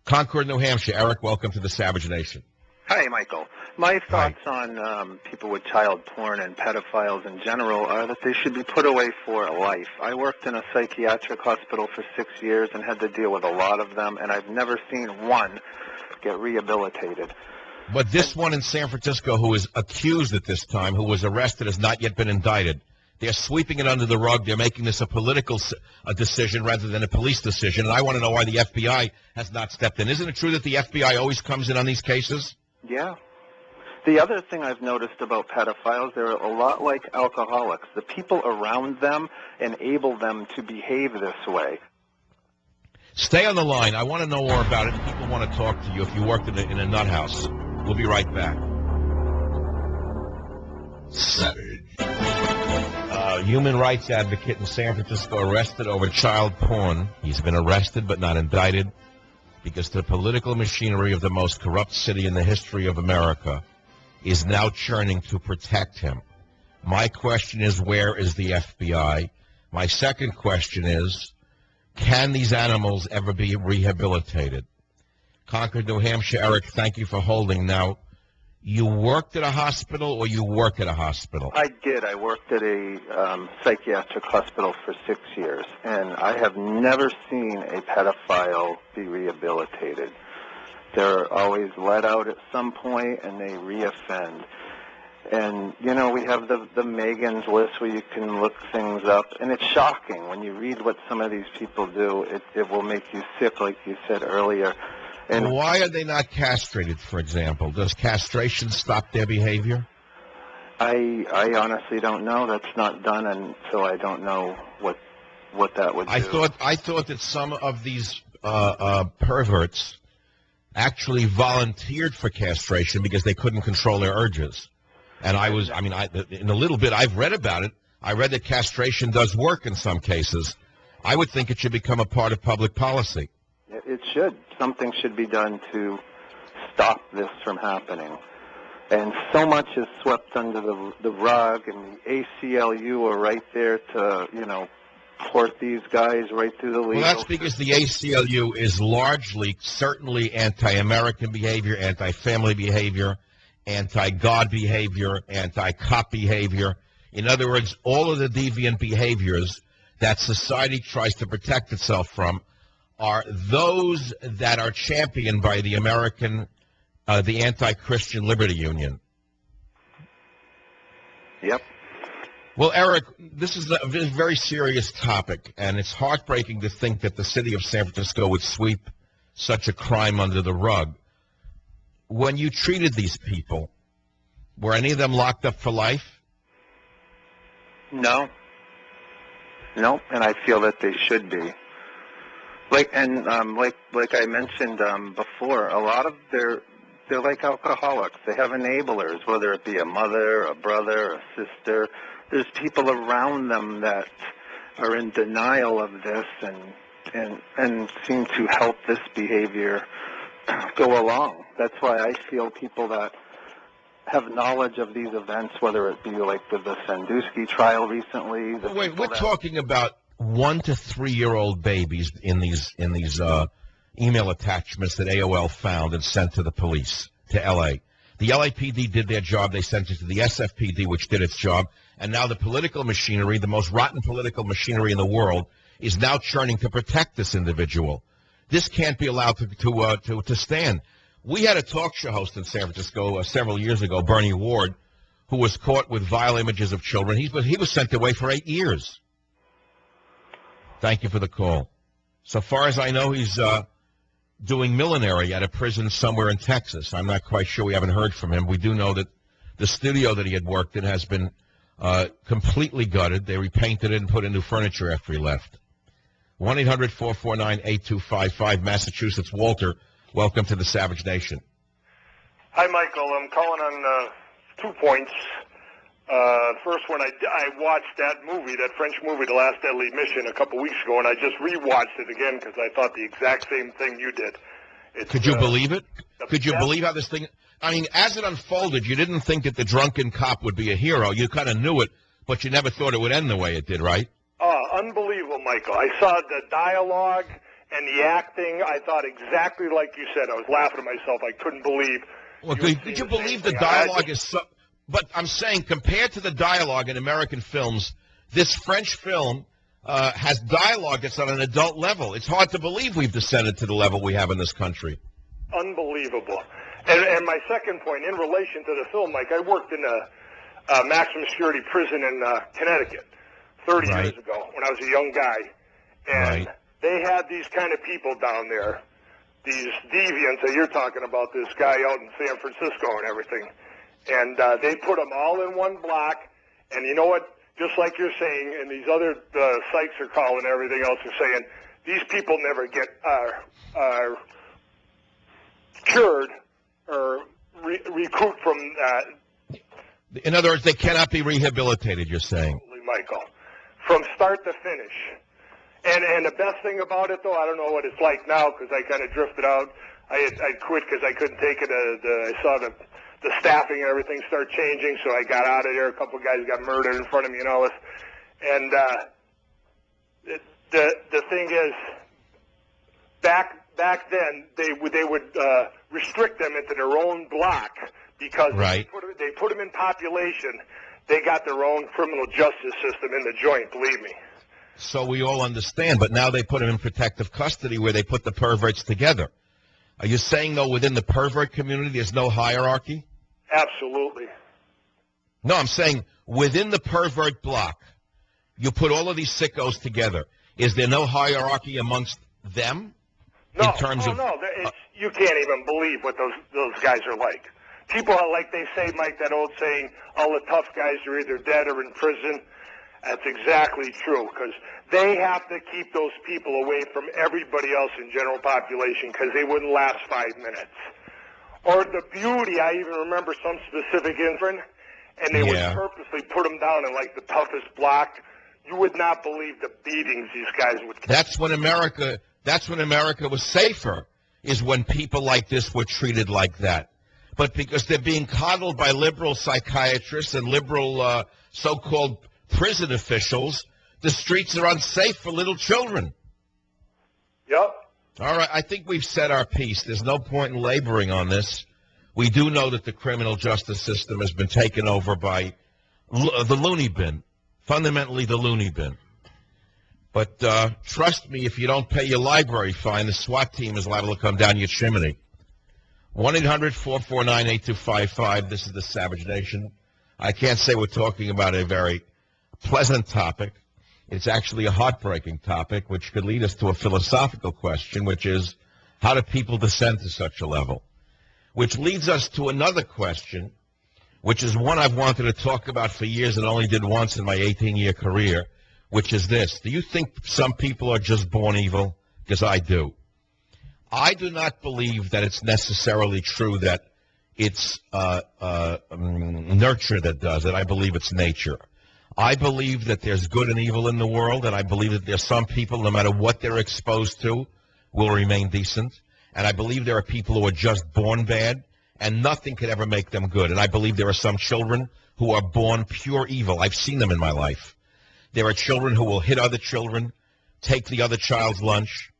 Concord, New Hampshire. Eric, welcome to the Savage Nation. Hi, Michael. My thoughts on people with child porn and pedophiles in general are that they should be put away for life. I worked in a psychiatric hospital for 6 years and had to deal with a lot of them, and I've never seen one get rehabilitated. But this one in San Francisco who is accused at this time, who was arrested, has not yet been indicted. They're sweeping it under the rug. They're making this a political decision rather than a police decision, and I want to know why the FBI has not stepped in. Isn't it true that the FBI always comes in on these cases? Yeah. The other thing I've noticed about pedophiles, they're a lot like alcoholics. The people around them enable them to behave this way. Stay on the line. I want to know more about it. People want to talk to you if you worked in a nut house. We'll be right back. Savage. Human rights advocate in San Francisco arrested over child porn. He's been arrested but not indicted because the political machinery of the most corrupt city in the history of America is now churning to protect him. My question is, where is the FBI? My second question is, can these animals ever be rehabilitated? Concord, New Hampshire. Eric, thank you for holding. Now, you worked at a hospital or you work at a hospital? I did. I worked at a psychiatric hospital for 6 years, and I have never seen a pedophile be rehabilitated. They're always let out at some point, and they reoffend. And, you know, we have the Megan's list where you can look things up, and it's shocking. When you read what some of these people do, it will make you sick, like you said earlier. And why are they not castrated, for example? Does castration stop their behavior? I honestly don't know. That's not done, and so I don't know what that would do. I thought that some of these perverts actually volunteered for castration because they couldn't control their urges. And in a little bit, I've read about it. I read that castration does work in some cases. I would think it should become a part of public policy. It should. Something should be done to stop this from happening. And so much is swept under the rug, and the ACLU are right there to, you know, port these guys right through the legal. Well, that's because the ACLU is largely, certainly anti-American behavior, anti-family behavior, anti-God behavior, anti-cop behavior. In other words, all of the deviant behaviors that society tries to protect itself from are those that are championed by the American, the Anti-Christian Liberty Union. Yep. Well, Eric, this is a very serious topic, and it's heartbreaking to think that the city of San Francisco would sweep such a crime under the rug. When you treated these people, were any of them locked up for life? No. No, and I feel that they should be. Like I mentioned before, a lot of they're like alcoholics. They have enablers, whether it be a mother, a brother, a sister. There's people around them that are in denial of this and seem to help this behavior go along. That's why I feel people that have knowledge of these events, whether it be like with the Sandusky trial recently. Wait, we're talking about 1 to 3 year old babies in these email attachments that AOL found and sent to the police, to L.A. The LAPD did their job. They sent it to the SFPD, which did its job. And now the political machinery, the most rotten political machinery in the world, is now churning to protect this individual. This can't be allowed to stand. We had a talk show host in San Francisco several years ago, Bernie Ward, who was caught with vile images of children. He was sent away for 8 years. Thank you for the call. So far as I know, he's doing millinery at a prison somewhere in Texas. I'm not quite sure. We haven't heard from him. We do know that the studio that he had worked in has been completely gutted. They repainted it and put in new furniture after he left. 1-800-449-8255, Massachusetts. Walter, welcome to the Savage Nation. Hi, Michael. I'm calling on 2 points. First one, I watched that movie, that French movie, The Last Deadly Mission, a couple weeks ago, and I just rewatched it again because I thought the exact same thing you did. Could you believe it? Could you believe how this thing... I mean, as it unfolded, you didn't think that the drunken cop would be a hero. You kind of knew it, but you never thought it would end the way it did, right? Unbelievable, Michael. I saw the dialogue and the acting. I thought exactly like you said. I was laughing at myself. I couldn't believe... Well, could you believe the dialogue is so... But I'm saying, compared to the dialogue in American films, this French film has dialogue that's on an adult level. It's hard to believe we've descended to the level we have in this country. Unbelievable. And my second point, in relation to the film, Mike, I worked in a maximum security prison in Connecticut 30 years ago when I was a young guy. And they had these kind of people down there, these deviants that you're talking about, this guy out in San Francisco and everything. And they put them all in one block. And you know what? Just like you're saying, and these other sites are calling everything else are saying, these people never get cured or recoup from that. In other words, they cannot be rehabilitated, you're saying. Absolutely, Michael. From start to finish. And the best thing about it, though, I don't know what it's like now because I kind of drifted out. I quit because I couldn't take it. I saw the staffing and everything start changing, so I got out of there. A couple of guys got murdered in front of me and all this. And the thing is, back then they would restrict them into their own block because they put them in population. They got their own criminal justice system in the joint. Believe me. So we all understand, but now they put them in protective custody where they put the perverts together. Are you saying, though, within the pervert community there's no hierarchy? Absolutely. No, I'm saying within the pervert block, you put all of these sickos together. Is there no hierarchy amongst them? No, in terms of, you can't even believe what those guys are like. People are like they say, Mike, that old saying, all the tough guys are either dead or in prison. That's exactly true because they have to keep those people away from everybody else in general population because they wouldn't last 5 minutes. Or the beauty, I even remember some specific incident, and they would purposely put them down in like the toughest block. You would not believe the beatings these guys would get. That's when America was safer, is when people like this were treated like that. But because they're being coddled by liberal psychiatrists and liberal so-called prison officials, the streets are unsafe for little children. Yep. All right, I think we've said our piece. There's no point in laboring on this. We do know that the criminal justice system has been taken over by the loony bin, fundamentally the loony bin. But trust me, if you don't pay your library fine, the SWAT team is liable to come down your chimney. 1-800-449-8255. This is the Savage Nation. I can't say we're talking about a very pleasant topic. It's actually a heartbreaking topic, which could lead us to a philosophical question, which is, how do people descend to such a level? Which leads us to another question, which is one I've wanted to talk about for years and only did once in my 18-year career, which is this. Do you think some people are just born evil? Because I do. I do not believe that it's necessarily true that it's nurture that does it. I believe it's nature. I believe that there's good and evil in the world, and I believe that there's some people, no matter what they're exposed to, will remain decent. And I believe there are people who are just born bad, and nothing could ever make them good. And I believe there are some children who are born pure evil. I've seen them in my life. There are children who will hit other children, take the other child's lunch,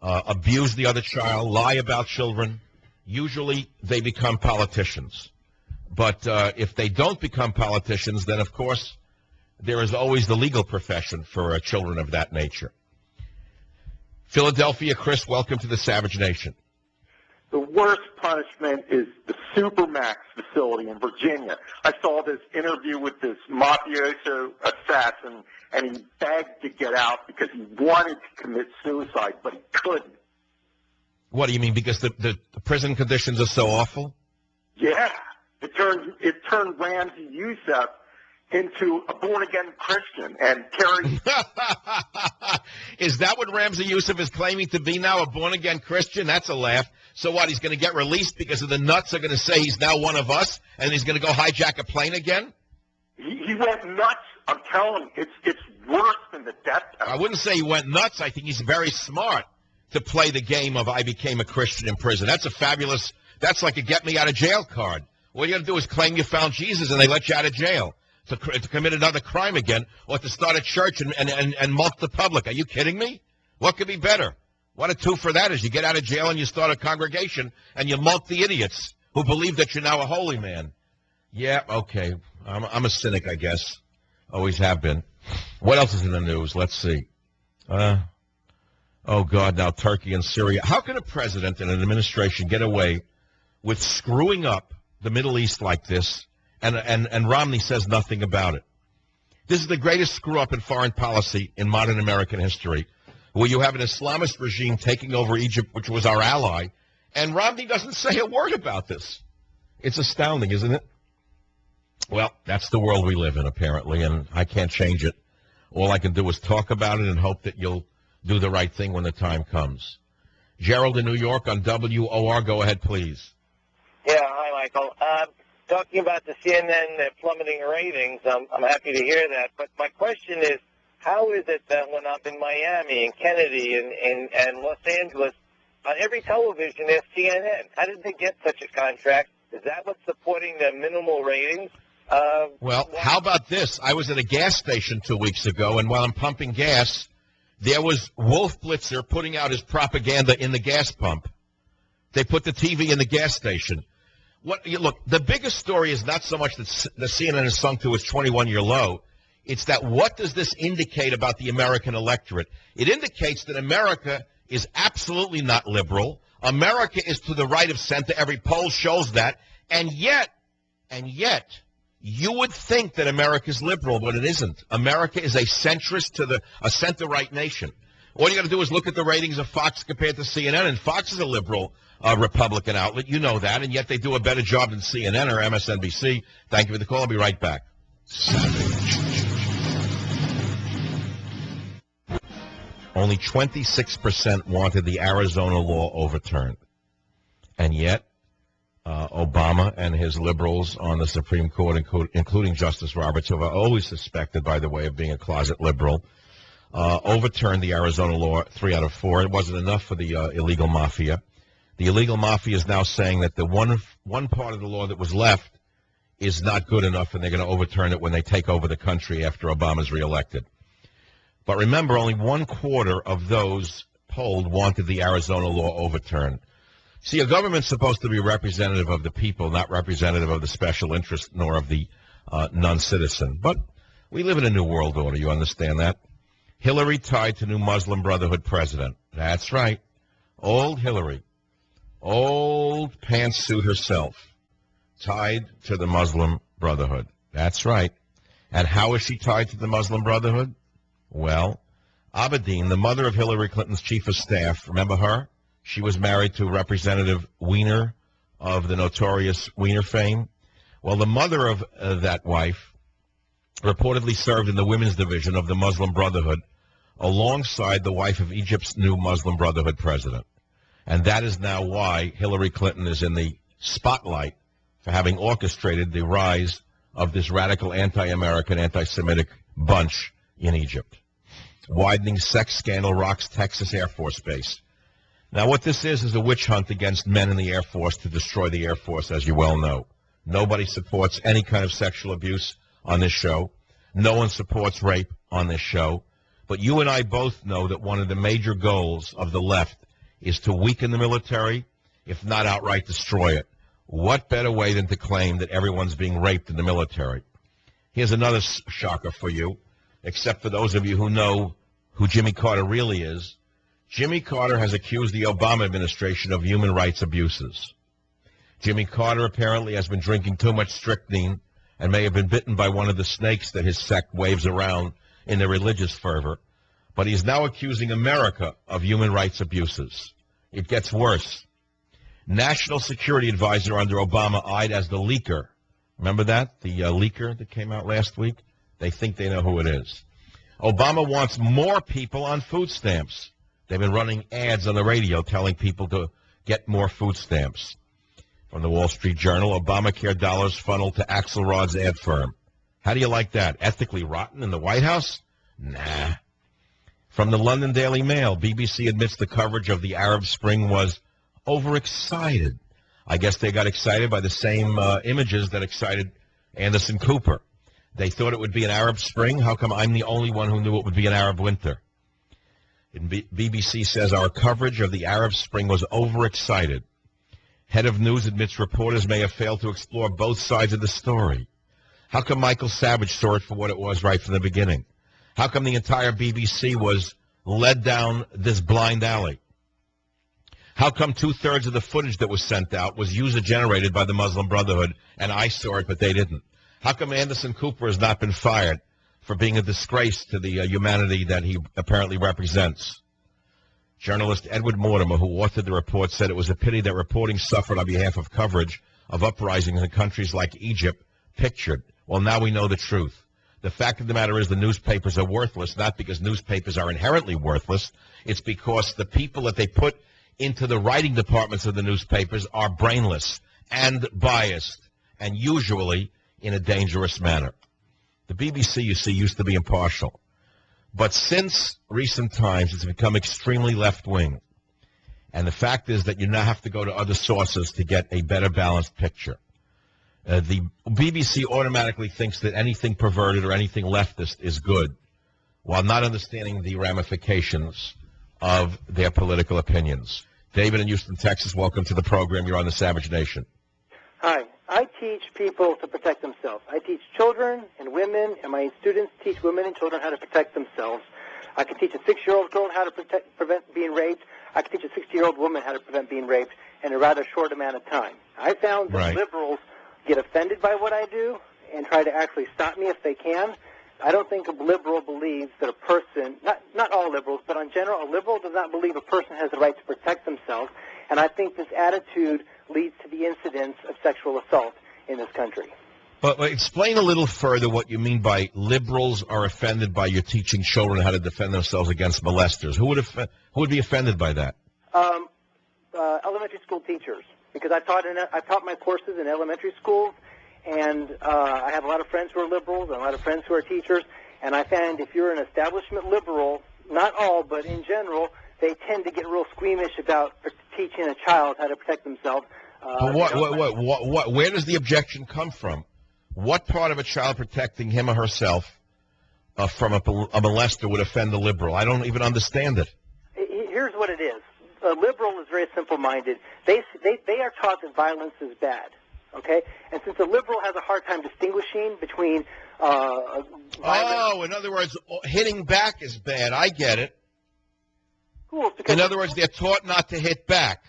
abuse the other child, lie about children. Usually they become politicians. But if they don't become politicians, then, of course, there is always the legal profession for children of that nature. Philadelphia, Chris, welcome to the Savage Nation. The worst punishment is the Supermax facility in Virginia. I saw this interview with this mafioso assassin, and he begged to get out because he wanted to commit suicide, but he couldn't. What do you mean? Because the prison conditions are so awful? Yeah. It turned Ramsey Youssef into a born-again Christian and carried... Is that what Ramsey Youssef is claiming to be now, a born-again Christian? That's a laugh. So what, he's going to get released because of the nuts are going to say he's now one of us, and he's going to go hijack a plane again? He went nuts. I'm telling you, it's worse than the death penalty. I wouldn't say he went nuts. I think he's very smart to play the game of I became a Christian in prison. That's that's like a get-me-out-of-jail card. All you got to do is claim you found Jesus, and they let you out of jail. To commit another crime again, or to start a church and mulk the public. Are you kidding me? What could be better? What a two for that is. You get out of jail and you start a congregation and you mulk the idiots who believe that you're now a holy man. Yeah, okay. I'm a cynic, I guess. Always have been. What else is in the news? Let's see. Oh, God, now Turkey and Syria. How can a president and an administration get away with screwing up the Middle East like this? And Romney says nothing about it. This is the greatest screw-up in foreign policy in modern American history, where you have an Islamist regime taking over Egypt, which was our ally, and Romney doesn't say a word about this. It's astounding, isn't it? Well, that's the world we live in, apparently, and I can't change it. All I can do is talk about it and hope that you'll do the right thing when the time comes. Gerald in New York on WOR. Go ahead, please. Yeah, hi, Michael. Talking about the CNN plummeting ratings, I'm happy to hear that. But my question is, how is it that when I'm in Miami and Kennedy and Los Angeles, on every television there's CNN? How did they get such a contract? Is that what's supporting the minimal ratings? Well, how about this? I was at a gas station 2 weeks ago, and while I'm pumping gas, there was Wolf Blitzer putting out his propaganda in the gas pump. They put the TV in the gas station. Look, the biggest story is not so much that the CNN has sunk to its 21-year low. It's that what does this indicate about the American electorate? It indicates that America is absolutely not liberal. America is to the right of center. Every poll shows that. And yet, you would think that America is liberal, but it isn't. America is a centrist a center-right nation. All you got to do is look at the ratings of Fox compared to CNN, and Fox is a liberal Republican outlet. You know that, and yet they do a better job than CNN or MSNBC. Thank you for the call. I'll be right back. Only 26% wanted the Arizona law overturned. And yet, Obama and his liberals on the Supreme Court, including Justice Roberts, who are always suspected, by the way, of being a closet liberal, overturned the Arizona law 3 out of 4. It wasn't enough for the illegal mafia. The illegal mafia is now saying that the one part of the law that was left is not good enough, and they're going to overturn it when they take over the country after Obama's reelected. But remember, only 1/4 of those polled wanted the Arizona law overturned. See, a government's supposed to be representative of the people, not representative of the special interest nor of the non-citizen. But we live in a new world order. You understand that? Hillary tied to new Muslim Brotherhood president. That's right. Old Hillary. Old pantsuit herself. Tied to the Muslim Brotherhood. That's right. And how is she tied to the Muslim Brotherhood? Well, Abedin, the mother of Hillary Clinton's chief of staff, remember her? She was married to Representative Weiner of the notorious Weiner fame. Well, the mother of that wife reportedly served in the women's division of the Muslim Brotherhood alongside the wife of Egypt's new Muslim Brotherhood president. And that is now why Hillary Clinton is in the spotlight for having orchestrated the rise of this radical anti-American, anti-Semitic bunch in Egypt. Widening sex scandal rocks Texas Air Force Base. Now, what this is a witch hunt against men in the Air Force to destroy the Air Force, as you well know. Nobody supports any kind of sexual abuse on this show. No one supports rape on this show. But you and I both know that one of the major goals of the left is to weaken the military, if not outright destroy it. What better way than to claim that everyone's being raped in the military? Here's another shocker for you, except for those of you who know who Jimmy Carter really is. Jimmy Carter has accused the Obama administration of human rights abuses. Jimmy Carter apparently has been drinking too much strychnine and may have been bitten by one of the snakes that his sect waves around in their religious fervor. But he's now accusing America of human rights abuses. It gets worse. National Security Advisor under Obama eyed as the leaker. Remember that? The leaker that came out last week? They think they know who it is. Obama wants more people on food stamps. They've been running ads on the radio telling people to get more food stamps. From the Wall Street Journal, Obamacare dollars funneled to Axelrod's ad firm. How do you like that? Ethically rotten in the White House? Nah. From the London Daily Mail, BBC admits the coverage of the Arab Spring was overexcited. I guess they got excited by the same images that excited Anderson Cooper. They thought it would be an Arab Spring. How come I'm the only one who knew it would be an Arab winter? And BBC says our coverage of the Arab Spring was overexcited. Head of News admits reporters may have failed to explore both sides of the story. How come Michael Savage saw it for what it was right from the beginning? How come the entire BBC was led down this blind alley? How come 2/3 of the footage that was sent out was user-generated by the Muslim Brotherhood, and I saw it, but they didn't? How come Anderson Cooper has not been fired for being a disgrace to the humanity that he apparently represents? Journalist Edward Mortimer, who authored the report, said it was a pity that reporting suffered on behalf of coverage of uprisings in countries like Egypt pictured. Well, now we know the truth. The fact of the matter is the newspapers are worthless, not because newspapers are inherently worthless. It's because the people that they put into the writing departments of the newspapers are brainless and biased, and usually in a dangerous manner. The BBC, you see, used to be impartial. But since recent times, it's become extremely left-wing. And the fact is that you now have to go to other sources to get a better balanced picture. The BBC automatically thinks that anything perverted or anything leftist is good, while not understanding the ramifications of their political opinions. David in Houston, Texas, welcome to the program. You're on the Savage Nation. Hi. I teach people to protect themselves. I teach children and women, and my students teach women and children how to protect themselves. I can teach a 6-year-old girl how to prevent being raped. I can teach a 60-year-old woman how to prevent being raped in a rather short amount of time. I found that liberals get offended by what I do and try to actually stop me if they can. I don't think a liberal believes that a person, not all liberals, but in general, a liberal does not believe a person has the right to protect themselves. And I think this attitude leads to the incidence of sexual assault in this country. But explain a little further what you mean by liberals are offended by you teaching children how to defend themselves against molesters. Who would be offended by that? Elementary school teachers, because I taught my courses in elementary schools, and I have a lot of friends who are liberals and a lot of friends who are teachers, and I find if you're an establishment liberal, not all, but in general, they tend to get real squeamish about teaching a child how to protect themselves. Where does the objection come from? What part of a child protecting him or herself from a molester would offend a liberal? I don't even understand it. Here's what it is. A liberal is very simple-minded. They are taught that violence is bad. okay? And since a liberal has a hard time distinguishing between in other words, hitting back is bad. I get it. schools, In other words, they're taught not to hit back.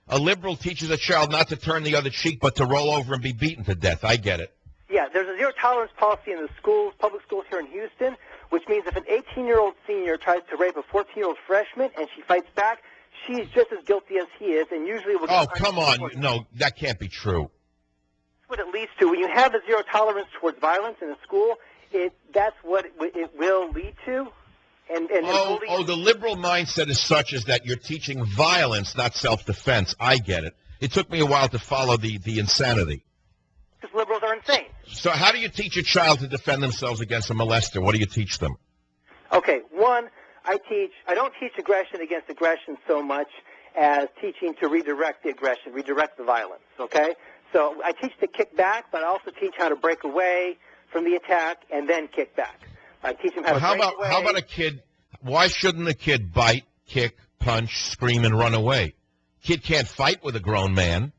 A liberal teaches a child not to turn the other cheek, but to roll over and be beaten to death. I get it. Yeah, there's a zero-tolerance policy in the schools, public schools here in Houston, which means if an 18-year-old senior tries to rape a 14-year-old freshman and she fights back, she's just as guilty as he is, and usually will get come on. No, that can't be true. That's what it leads to. When you have a zero-tolerance towards violence in a school, that's what it will lead to. The liberal mindset is such as that you're teaching violence, not self-defense. I get it. It took me a while to follow the insanity. Because liberals are insane. So how do you teach a child to defend themselves against a molester? What do you teach them? Okay, one, I don't teach aggression against aggression so much as teaching to redirect the aggression, redirect the violence, okay? So I teach to kick back, but I also teach how to break away from the attack and then kick back. I teach them how to break away. How about a kid? Why shouldn't a kid bite, kick, punch, scream, and run away? Kid can't fight with a grown man.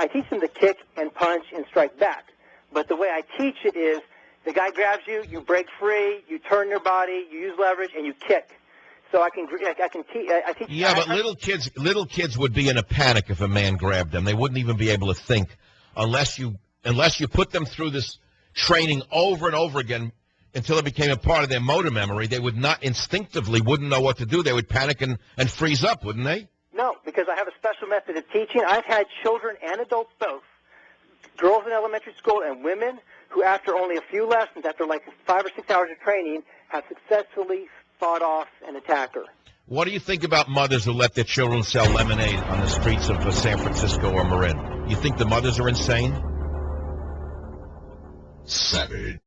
I teach them to kick and punch and strike back. But the way I teach it is the guy grabs you, you break free, you turn your body, you use leverage, and you kick. So I teach. Yeah, but little kids would be in a panic if a man grabbed them. They wouldn't even be able to think unless you put them through this training over and over again until it became a part of their motor memory. They would not instinctively wouldn't know what to do. They would panic and freeze up, wouldn't they? No, because I have a special method of teaching. I've had children and adults both, girls in elementary school and women, who after only a few lessons, after like 5 or 6 hours of training, have successfully fought off an attacker. What do you think about mothers who let their children sell lemonade on the streets of San Francisco or Marin? You think the mothers are insane? Savage.